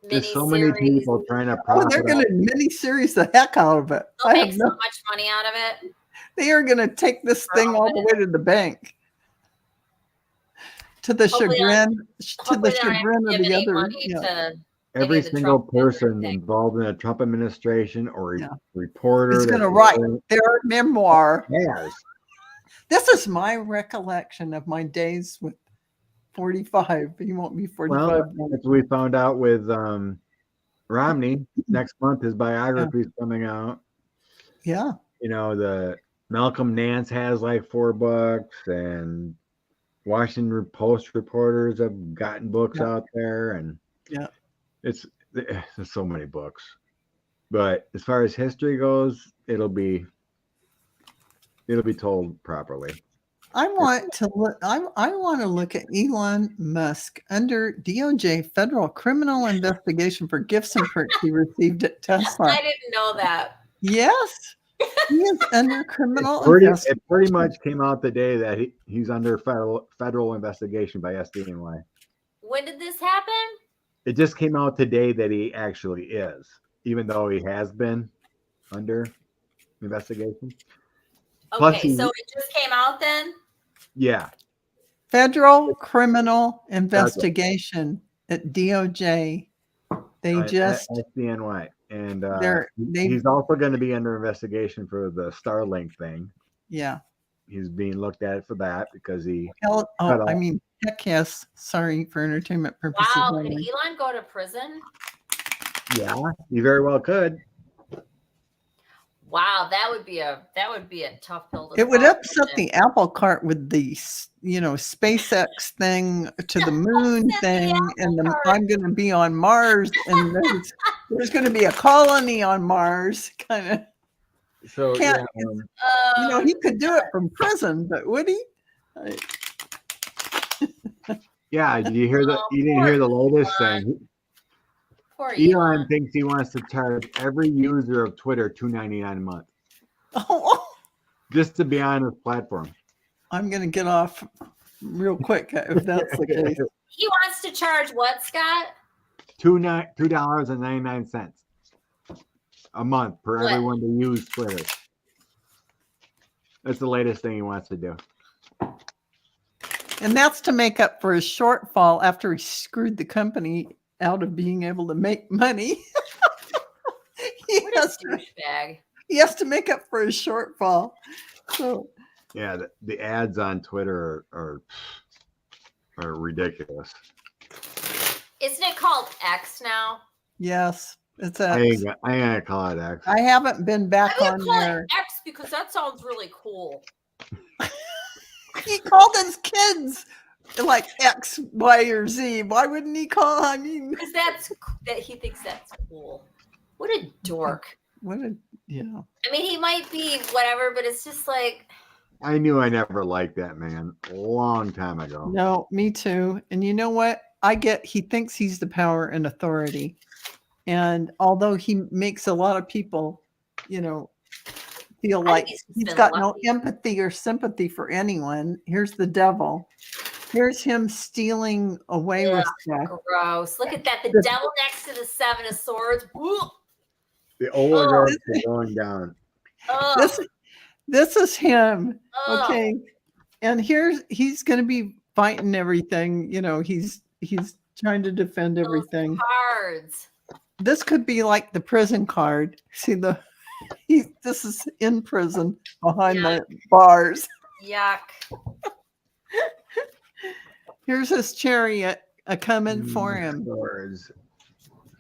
There's so many people trying to profit. Oh, they're going to mini-series the heck out of it. They'll make so much money out of it. They are going to take this thing all the way to the bank. To the chagrin of the other. Every single person involved in a Trump administration or a reporter is going to write their memoir. Yes. This is my recollection of my days with 45. He won't be 45. Well, as we found out with Romney, next month his biography is coming out. Yeah. The Malcolm Nance has like 4 books, and Washington Post reporters have gotten books out there, and there's so many books. But as far as history goes, it'll be told properly. I want to look at Elon Musk under DOJ federal criminal investigation for gifts and perks he received at Tesla. I didn't know that. Yes. He is under criminal investigation. It pretty much came out the day that he's under federal investigation by SDNY. When did this happen? It just came out today that he actually is, even though he has been under investigation. Okay, so it just came out then? Yeah. Federal criminal investigation at DOJ. They just SDNY. And he's also going to be under investigation for the Starlink thing. Yeah. He's being looked at for that because he. Heck yes. Sorry for entertainment purposes. Wow. Could Elon go to prison? Yeah, he very well could. Wow, that would be a tough pill to It would upset the apple cart with the SpaceX thing to the moon thing, and I'm going to be on Mars, and there's going to be a colony on Mars, kind of. So he could do it from prison, but would he? Yeah, did you hear you didn't hear the latest thing? Elon thinks he wants to charge every user of Twitter $2.99 a month. Oh, just to be on his platform. I'm going to get off real quick if that's the case. He wants to charge what, Scott? $2.99 a month for everyone to use Twitter. That's the latest thing he wants to do. And that's to make up for his shortfall after he screwed the company out of being able to make money. He has to make up for his shortfall. So yeah, the ads on Twitter are ridiculous. Isn't it called X now? Yes, it's I ain't, X. I ain't call it X. I haven't been back I'm on gonna call there. it X because that sounds really cool. He called his kids like X, Y, or Z. Why wouldn't he call? I mean, Because that he thinks that's cool. What a dork. what a yeah. I mean, he might be whatever, but it's just like I knew I never liked that man a long time ago. No, me too. And you know what? I get he thinks he's the power and authority. And although he makes a lot of people, you know, feel I like think he's he's been got no lucky. empathy or sympathy for anyone. Here's the devil. Here's him stealing away Yeah, respect. gross. Look at that. The devil next to the Seven of Swords. Ooh. The oligarchs are going down. Ugh. This is him. Ugh. Okay. And he's going to be fighting everything. You know, he's trying to defend everything. Those cards. This could be like the prison card. See this is in prison behind the bars. Yuck. Here's his chariot coming for him.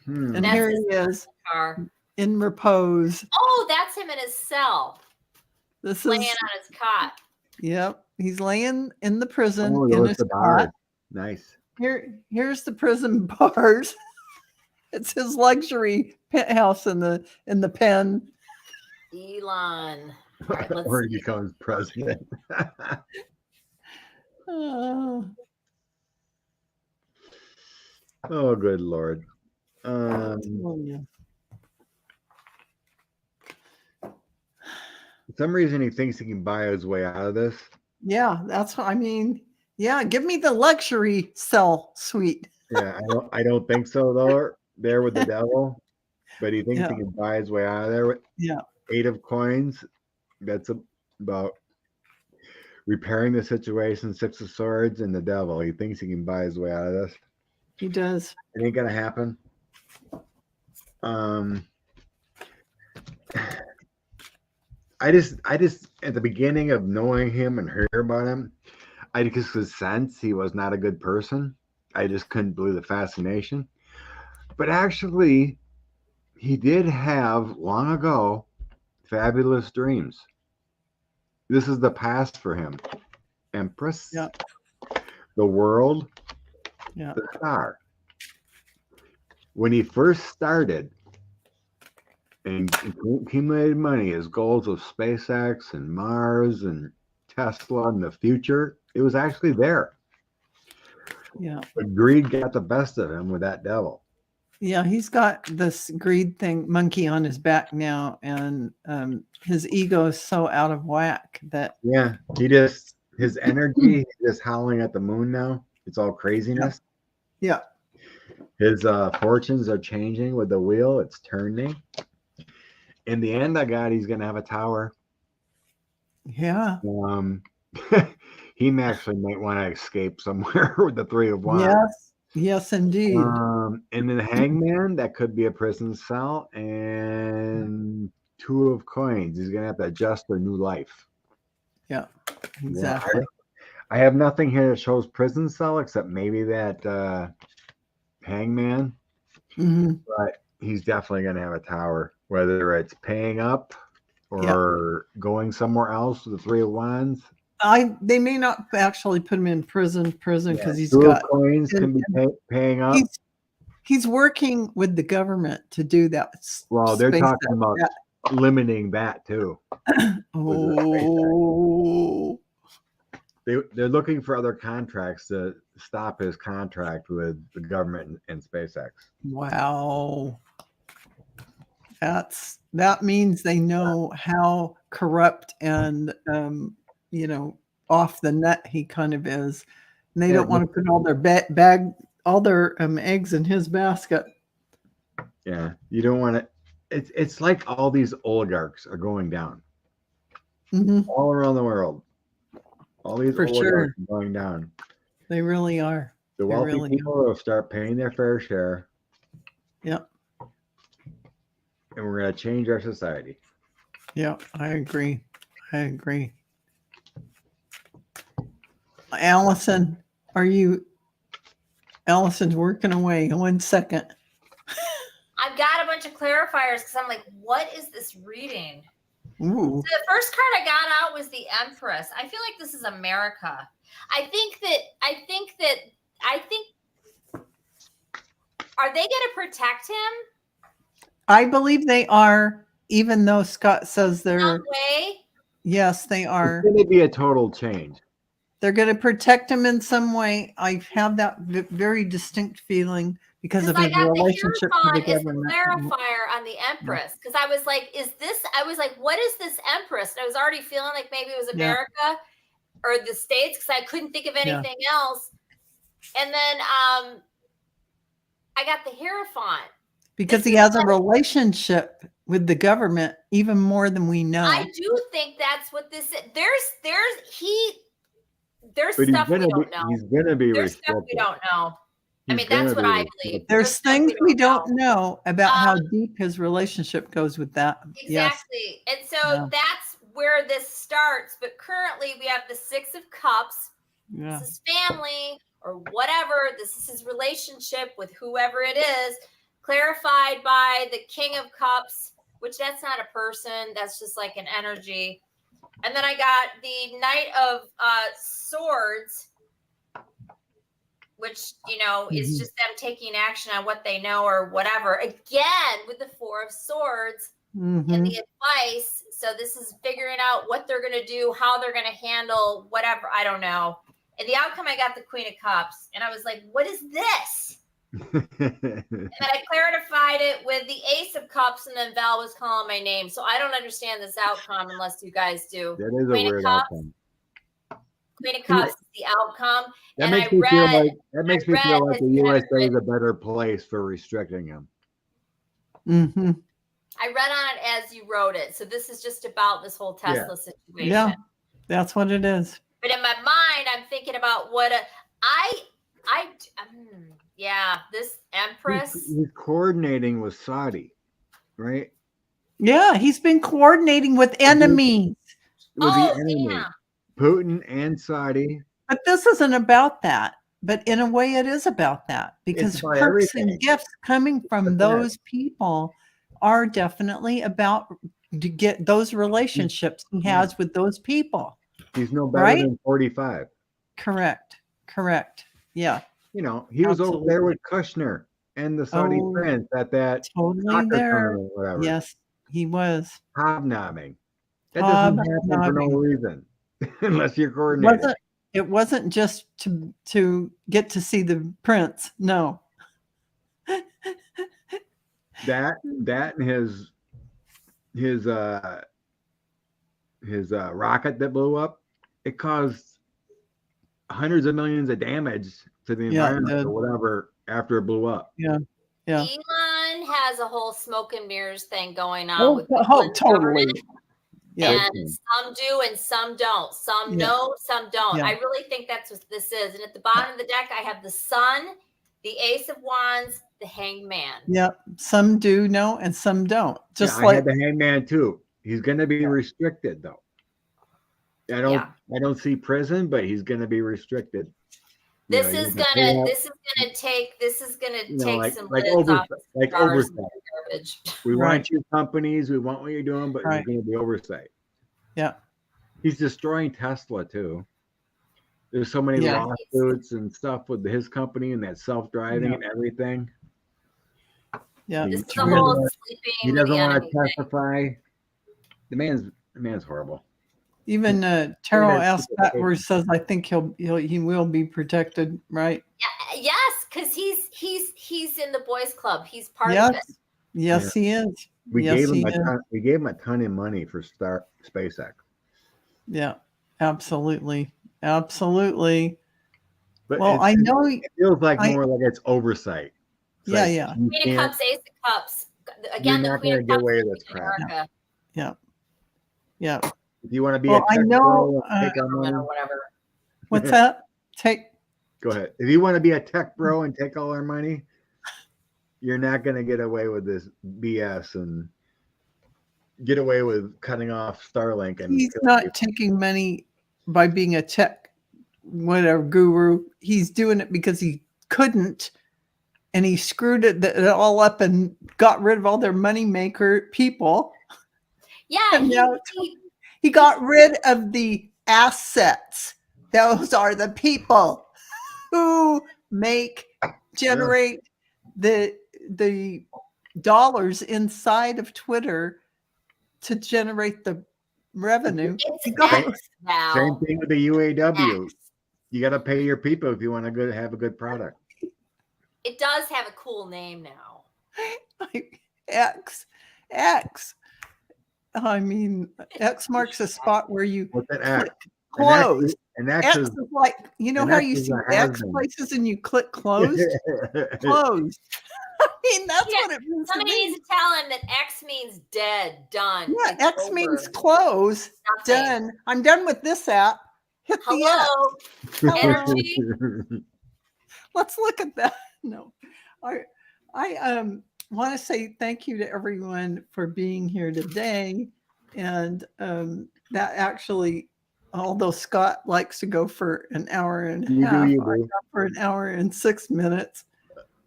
And That's here his he is car. in repose. Oh, that's him in his cell, This laying is on his cot. Yep. He's laying in the prison Oh, in those his the cot. bars. Nice. Here's the prison bars. It's his luxury penthouse in the pen. Elon. All right, let's Or he see. becomes president. Oh, Oh, good Lord. I'm telling you. For some reason, he thinks he can buy his way out of this. Yeah, that's what I mean. Yeah, give me the luxury cell suite. Yeah, I don't think so, though. There with the devil. But he thinks Yeah. he can buy his way out of there with Yeah. 8 of coins. That's about repairing the situation, 6 of swords, and the devil. He thinks he can buy his way out of this. He does. It ain't gonna happen. I just at the beginning of knowing him and hearing about him, I just could sense he was not a good person. I just couldn't believe the fascination. But actually, he did have long ago fabulous dreams. This is the past for him. Empress, Yeah. the world, Yeah. the star. When he first started and accumulated money, his goals of SpaceX and Mars and Tesla and the future, it was actually there. Yeah. But greed got the best of him with that devil. Yeah, he's got this greed thing monkey on his back now, and his ego is so out of whack that Yeah, his energy, he's just howling at the moon now. It's all craziness. Yeah. His fortunes are changing with the wheel. It's turning. In the end, he's going to have a tower. Yeah. He actually might want to escape somewhere with the 3 of Wands. Yes. Yes, indeed. And then the Hangman, that could be a prison cell, and 2 of coins. He's going to have to adjust to a new life. Yeah, exactly. Yeah, I have nothing here that shows prison cell except maybe that Hangman. Mm-hmm. But he's definitely going to have a tower, whether it's paying up or going somewhere else with the 3 of Wands. They may not actually put him in prison because he's 2 got coins can be paying up. He's working with the government to do that. Well, they're talking about limiting that too. Oh, they're looking for other contracts to stop his contract with the government and SpaceX. Wow. That means they know how corrupt and off the net he kind of is. And they don't want to put all their eggs in his basket. Yeah, you don't want to. It's like all these oligarchs are going down all around the world. All these oligarchs are going down. They really are. The wealthy people will start paying their fair share. Yep. And we're going to change our society. Yeah, I agree. Allison, are you Allison's working away. 1 second. I've got a bunch of clarifiers because I'm like, what is this reading? Ooh. So the first card I got out was the Empress. I feel like this is America. I think are they going to protect him? I believe they are, even though Scott says they're. Some way. Yes, they are. It's going to be a total change. They're going to protect him in some way. I have that very distinct feeling because of his relationship with the government. The clarifier on the Empress, because I was like, what is this Empress? And I was already feeling like maybe it was America or the States because I couldn't think of anything else. And then I got the Hierophant. Because he has a relationship with the government even more than we know. I do think that's what this is. There's stuff we don't know. He's going to be There's stuff we don't know. I mean, that's what I believe. There's things we don't know about how deep his relationship goes with that. Exactly. Yes. And so that's where this starts. But currently we have the Six of Cups. Yeah. This is family or whatever. This is his relationship with whoever it is, clarified by the King of Cups, which that's not a person. That's just like an energy. And then I got the Knight of Swords, which, is just them taking action on what they know or whatever. Again, with the Four of Swords and the advice. So this is figuring out what they're going to do, how they're going to handle whatever. I don't know. And the outcome, I got the Queen of Cups. And I was like, what is this? And then I clarified it with the Ace of Cups, and then Val was calling my name. So I don't understand this outcome unless you guys do. That is a weird outcome. Queen of Cups is the outcome. That makes me feel like the USA is a better place for restricting him. Mm-hmm. I read on it as you wrote it. So this is just about this whole Tesla situation. Yeah, that's what it is. But in my mind, I'm thinking about this Empress. He's coordinating with Saudi, right? Yeah, he's been coordinating with enemies. With the enemy. Yeah. Putin and Saudi. But this isn't about that. But in a way, it is about that because perks and gifts coming from those people are definitely about to get those relationships he has with those people. He's no better than 45. Correct. Yeah. He was over there with Kushner and the Saudi prince at that totally there. Or whatever. Yes, he was hobnobbing. That doesn't happen for no reason unless you're coordinated. It wasn't just to get to see the prince. No. that and his rocket that blew up, it caused hundreds of millions of damage to the environment or whatever after it blew up. Yeah. Elon has a whole smoke and mirrors thing going on. Totally. Yeah. And some do and some don't. Some know, some don't. I really think that's what this is. And at the bottom of the deck, I have the Sun, the Ace of Wands, the Hangman. Yep. Some do know and some don't. I had the Hangman too. He's going to be restricted though. I don't see prison, but he's going to be restricted. This is gonna take some lids off. Like oversight. We want you companies. We want what you're doing, but there's going to be oversight. Yeah. He's destroying Tesla too. There's so many lawsuits and stuff with his company and that self-driving and everything. Yeah. He doesn't want to testify. The man's horrible. Even Taro asked that where he says, "I think he will be protected," right? Yeah, yes, because he's in the boys' club. He's part of it. Yes, he is. We gave him a ton of money for SpaceX. Yeah, absolutely. But I know it feels like more like it's oversight. It's yeah. Queen of Cups, Ace of Cups. Again, you're not going to get away with this crap. Yeah. If you want to be a tech bro and take our money, or whatever. What's that? Go ahead. If you want to be a tech bro and take all our money, you're not going to get away with this BS and get away with cutting off Starlink. And he's not taking money by being a tech guru. He's doing it because he couldn't, and he screwed it all up and got rid of all their moneymaker people. Yeah, And now he got rid of the assets. Those are the people who generate the dollars inside of Twitter to generate the revenue. Same thing with the UAW. You got to pay your people if you want to have a good product. It does have a cool name now. X. I mean, X marks a spot where you click close. And X is like, you know how you see X places and you click closed? Closed. I mean, that's what it means. Somebody needs to tell him that X means dead, done. Yeah, X means close, done. I'm done with this app. Hit the X. Energy. Let's look at that. No, I want to say thank you to everyone for being here today. And that actually, although Scott likes to go for an hour and a half, I go for an hour and 6 minutes.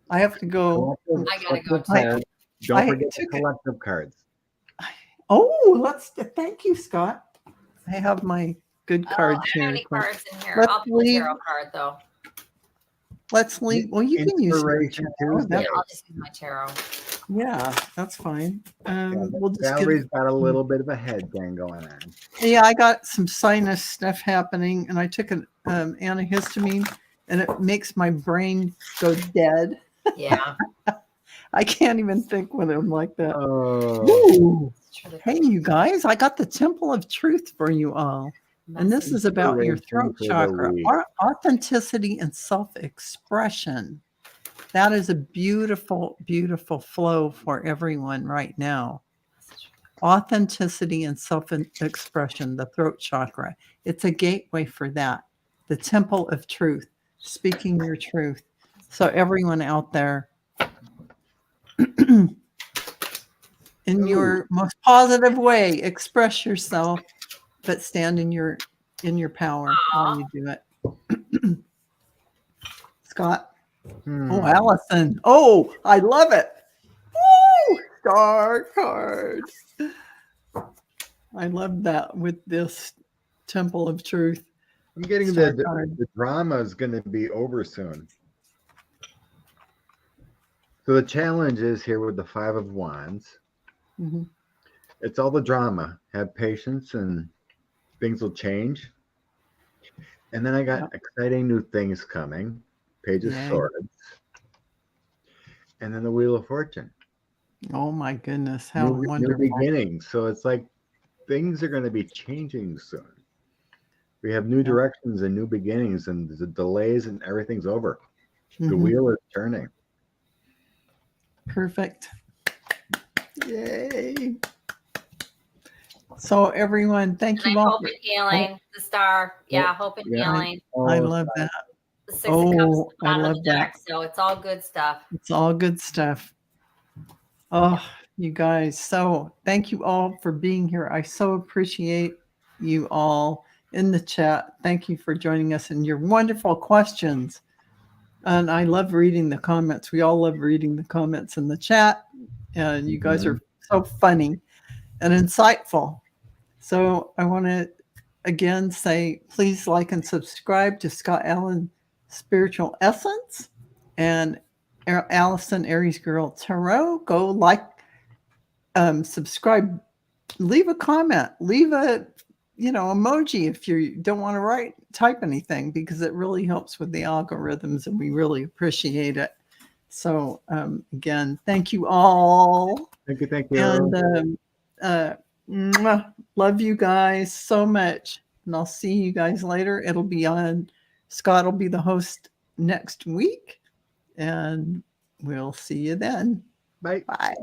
I have to go. I gotta go. Don't forget the collective cards. Thank you, Scott. I have my good cards here. I don't have any cards in here. I'll pull a tarot card though. Let's leave. Well, you can use your tarot. Yeah, I'll just use my tarot. Yeah, that's fine. We'll just Valerie's got a little bit of a head thing going on. Yeah, I got some sinus stuff happening, and I took an antihistamine, and it makes my brain go dead. Yeah. I can't even think when I'm like that. Oh. Hey, you guys, I got the Temple of Truth for you all. And this is about your throat chakra, authenticity and self-expression. That is a beautiful, beautiful flow for everyone right now. Authenticity and self-expression, the throat chakra. It's a gateway for that. The Temple of Truth, speaking your truth. So everyone out there, in your most positive way, express yourself, but stand in your power while you do it. Scott. Oh, Allison. Oh, I love it. Woo! Star card. I love that with this Temple of Truth. I'm getting the drama is going to be over soon. So the challenge is here with the 5 of Wands. Mm-hmm. It's all the drama. Have patience and things will change. And then I got exciting new things coming. Page of Swords. And then the Wheel of Fortune. Oh my goodness. How wonderful. New beginnings. So it's like things are going to be changing soon. We have new directions and new beginnings, and the delays and everything's over. Mm-hmm. The wheel is turning. Perfect. Yay. So everyone, thank you all. Hope and healing, the star. Yeah, hope and healing. I love that. The 6 of Cups I love that. So it's all good stuff. It's all good stuff. Oh, you guys. So thank you all for being here. I so appreciate you all in the chat. Thank you for joining us and your wonderful questions. And I love reading the comments. We all love reading the comments in the chat. And you guys are so funny and insightful. So I want to again say, please like and subscribe to Scott Allen Spiritual Essence and Allison Aries Girl Tarot. Go like, subscribe, leave a comment, leave a emoji if you don't want to type anything, because it really helps with the algorithms and we really appreciate it. So again, thank you all. Thank you. And love you guys so much. And I'll see you guys later. It'll be on, Scott will be the host next week. And we'll see you then. Bye. Bye.